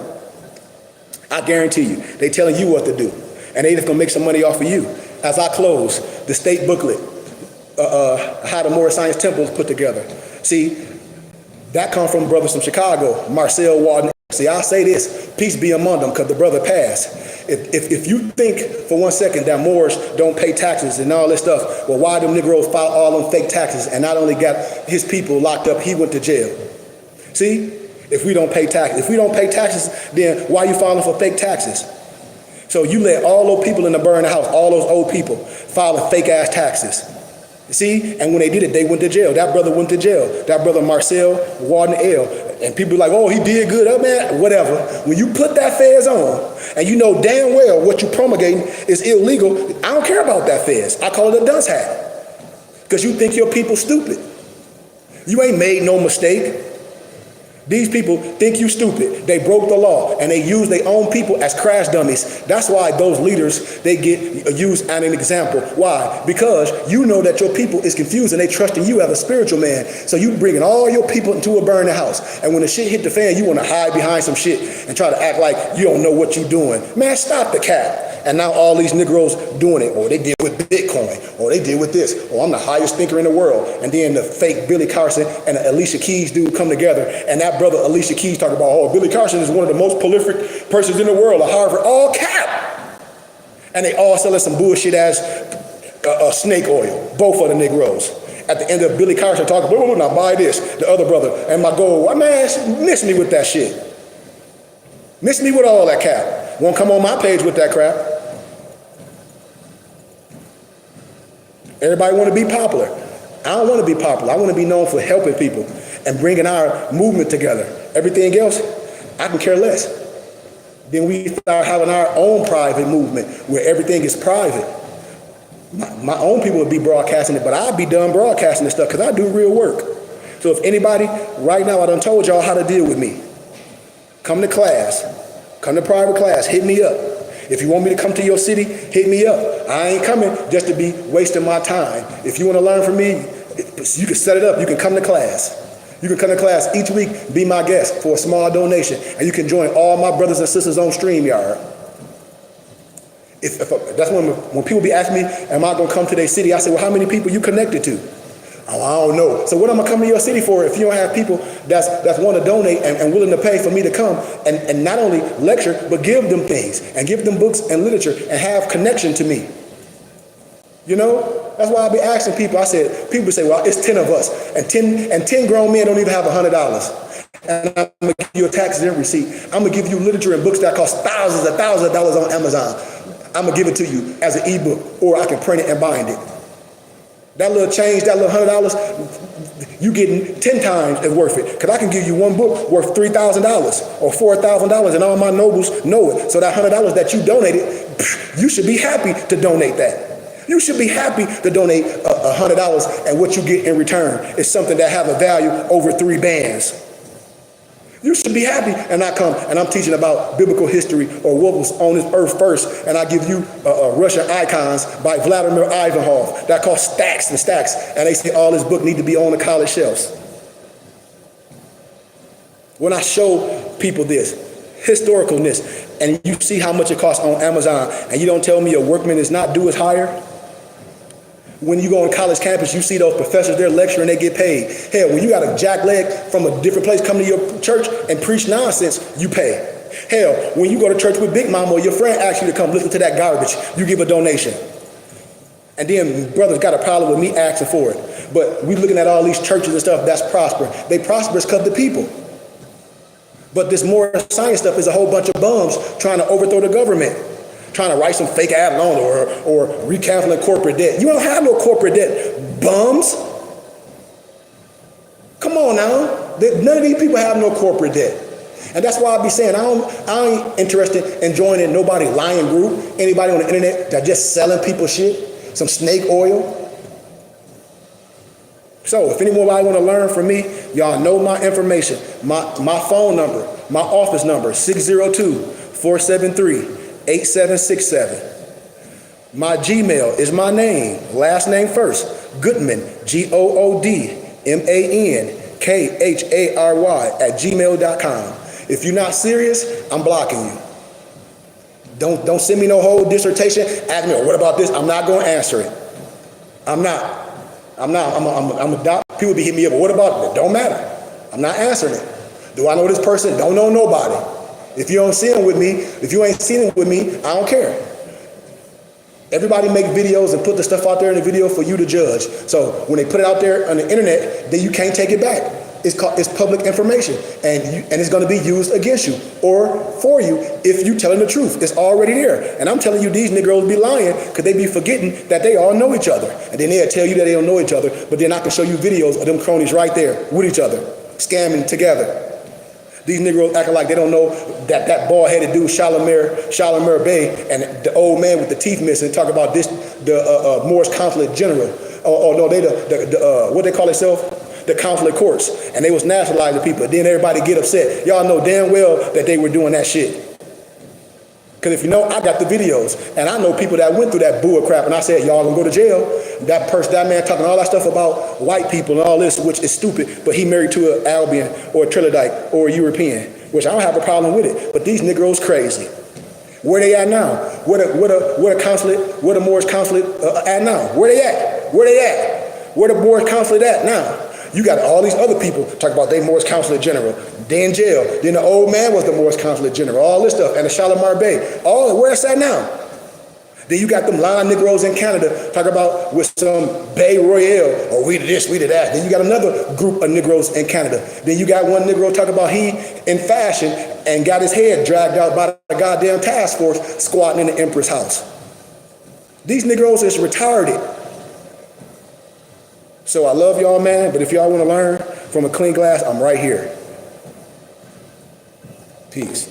I guarantee you, they telling you what to do. And they just gonna make some money off of you. As I close, the state booklet, how the Moor Science Temple is put together. See, that come from brothers from Chicago, Marcel Walden. See, I say this, peace be among them, because the brother passed. If you think for 1 second that Moors don't pay taxes and all this stuff, well, why them Negroes file all them fake taxes and not only got his people locked up, he went to jail? See, if we don't pay taxes, then why you filing for fake taxes? So you let all those people in the burning house, all those old people, filing fake ass taxes. See, and when they did it, they went to jail. That brother went to jail. That brother Marcel Walden L. And people like, oh, he did good. Oh, man, whatever. When you put that fez on, and you know damn well what you promulgating is illegal, I don't care about that fez. I call it a dunce hat. Because you think your people stupid. You ain't made no mistake. These people think you stupid. They broke the law, and they use their own people as crash dummies. That's why those leaders, they get used as an example. Why? Because you know that your people is confused, and they trusting you as a spiritual man. So you bringing all your people into a burning house. And when the shit hit the fan, you want to hide behind some shit and try to act like you don't know what you're doing. Man, stop the cap. And now all these Negroes doing it, or they did with Bitcoin, or they did with this, or I'm the highest thinker in the world. And then the fake Billy Carson and the Alicia Keys dude come together, and that brother Alicia Keys talk about, oh, Billy Carson is one of the most prolific persons in the world, at Harvard, all cap. And they all selling some bullshit as snake oil, both of the Negroes. At the end of Billy Carson talking, blah, blah, blah, now buy this, the other brother, and my goal, man, miss me with that shit. Miss me with all that cap. Won't come on my page with that crap. Everybody want to be popular. I don't want to be popular. I want to be known for helping people and bringing our movement together. Everything else, I can care less. Then we start having our own private movement where everything is private. My own people would be broadcasting it, but I'd be done broadcasting this stuff because I do real work. So if anybody, right now, I done told y'all how to deal with me. Come to class. Come to private class. Hit me up. If you want me to come to your city, hit me up. I ain't coming just to be wasting my time. If you want to learn from me, you can set it up. You can come to class. You can come to class each week, be my guest for a small donation, and you can join all my brothers and sisters on StreamYard. That's when people be asking me, am I going to come to their city? I say, well, how many people you connected to? Oh, I don't know. So what am I coming to your city for if you don't have people that's want to donate and willing to pay for me to come and not only lecture, but give them things and give them books and literature and have connection to me? You know? That's why I be asking people. I said, people say, well, it's 10 of us. And 10 grown men don't even have $100. and I'm gonna give you a tax exempt receipt. I'm gonna give you literature and books that cost thousands of dollars on Amazon. I'm gonna give it to you as an ebook, or I can print it and bind it. That little change, that little $100, you getting 10 times as worth it. Because I can give you one book worth $3,000 or $4,000, and all my nobles know it. So that $100 that you donated, you should be happy to donate that. You should be happy to donate $100, and what you get in return is something that have a value over 3 bands. You should be happy. And I come and I'm teaching about biblical history or what was on this earth first, and I give you Russian Icons by Vladimir Ivanov that cost stacks and stacks, and they say all this book need to be on the college shelves. When I show people this historicalness, and you see how much it costs on Amazon, and you don't tell me a workman is not due his hire. When you go on college campus, you see those professors there lecturing, they get paid. Hell, when you got a jackleg from a different place come to your church and preach nonsense, you pay. Hell, when you go to church with Big Mama or your friend asks you to come listen to that garbage, you give a donation. And then brothers got a problem with me asking for it. But we looking at all these churches and stuff that's prospering. They prosperous because the people. But this Moor science stuff is a whole bunch of bums trying to overthrow the government, trying to write some fake ad loan or recanceling corporate debt. You don't have no corporate debt, bums. Come on now. None of these people have no corporate debt. And that's why I be saying I ain't interested in joining nobody lying group, anybody on the internet that just selling people shit, some snake oil. So if anybody want to learn from me, y'all know my information. My phone number, my office number, 602-473-8767. My Gmail is my name, last name first, Goodman, GOODMANKHARY @gmail.com. If you're not serious, I'm blocking you. Don't send me no whole dissertation. Ask me, what about this? I'm not going to answer it. I'm not. I'm a doc. People be hitting me up, but what about it? Don't matter. I'm not answering it. Do I know this person? Don't know nobody. If you don't see him with me, if you ain't seen him with me, I don't care. Everybody make videos and put the stuff out there in the video for you to judge. So when they put it out there on the internet, then you can't take it back. It's public information, and it's going to be used against you or for you if you telling the truth. It's already there. And I'm telling you, these Negroes be lying because they be forgetting that they all know each other. And then they'll tell you that they don't know each other, but then I can show you videos of them cronies right there with each other, scamming together. These Negroes acting like they don't know that bald-headed dude, Shalimar Bey, and the old man with the teeth missing, talk about this, the Moorish consulate general. Oh no, they what they call themselves? The consulate courts. And they was nationalizing people. Then everybody get upset. Y'all know damn well that they were doing that shit. Because if you know, I got the videos. And I know people that went through that bull crap. And I said, y'all gonna go to jail. That man talking all that stuff about white people and all this, which is stupid. But he married to an Albion or a Trinidite or a European, which I don't have a problem with it. But these Negroes crazy. Where they at now? Where the consulate, where the Moorish consulate at now? Where they at? Where they at? Where the Moorish consulate at now? You got all these other people talk about they Moorish consulate general. They in jail. Then the old man was the Moorish consulate general. All this stuff. And the Shalimar Bey. All where it's at now. Then you got them lying Negroes in Canada talk about with some Bay Royale. Or we did this, we did that. Then you got another group of Negroes in Canada. Then you got one Negro talk about he in fashion and got his head dragged out by the goddamn task force squatting in the Empress house. These Negroes is retarded. So I love y'all, man, but if y'all want to learn from a clean glass, I'm right here. Peace.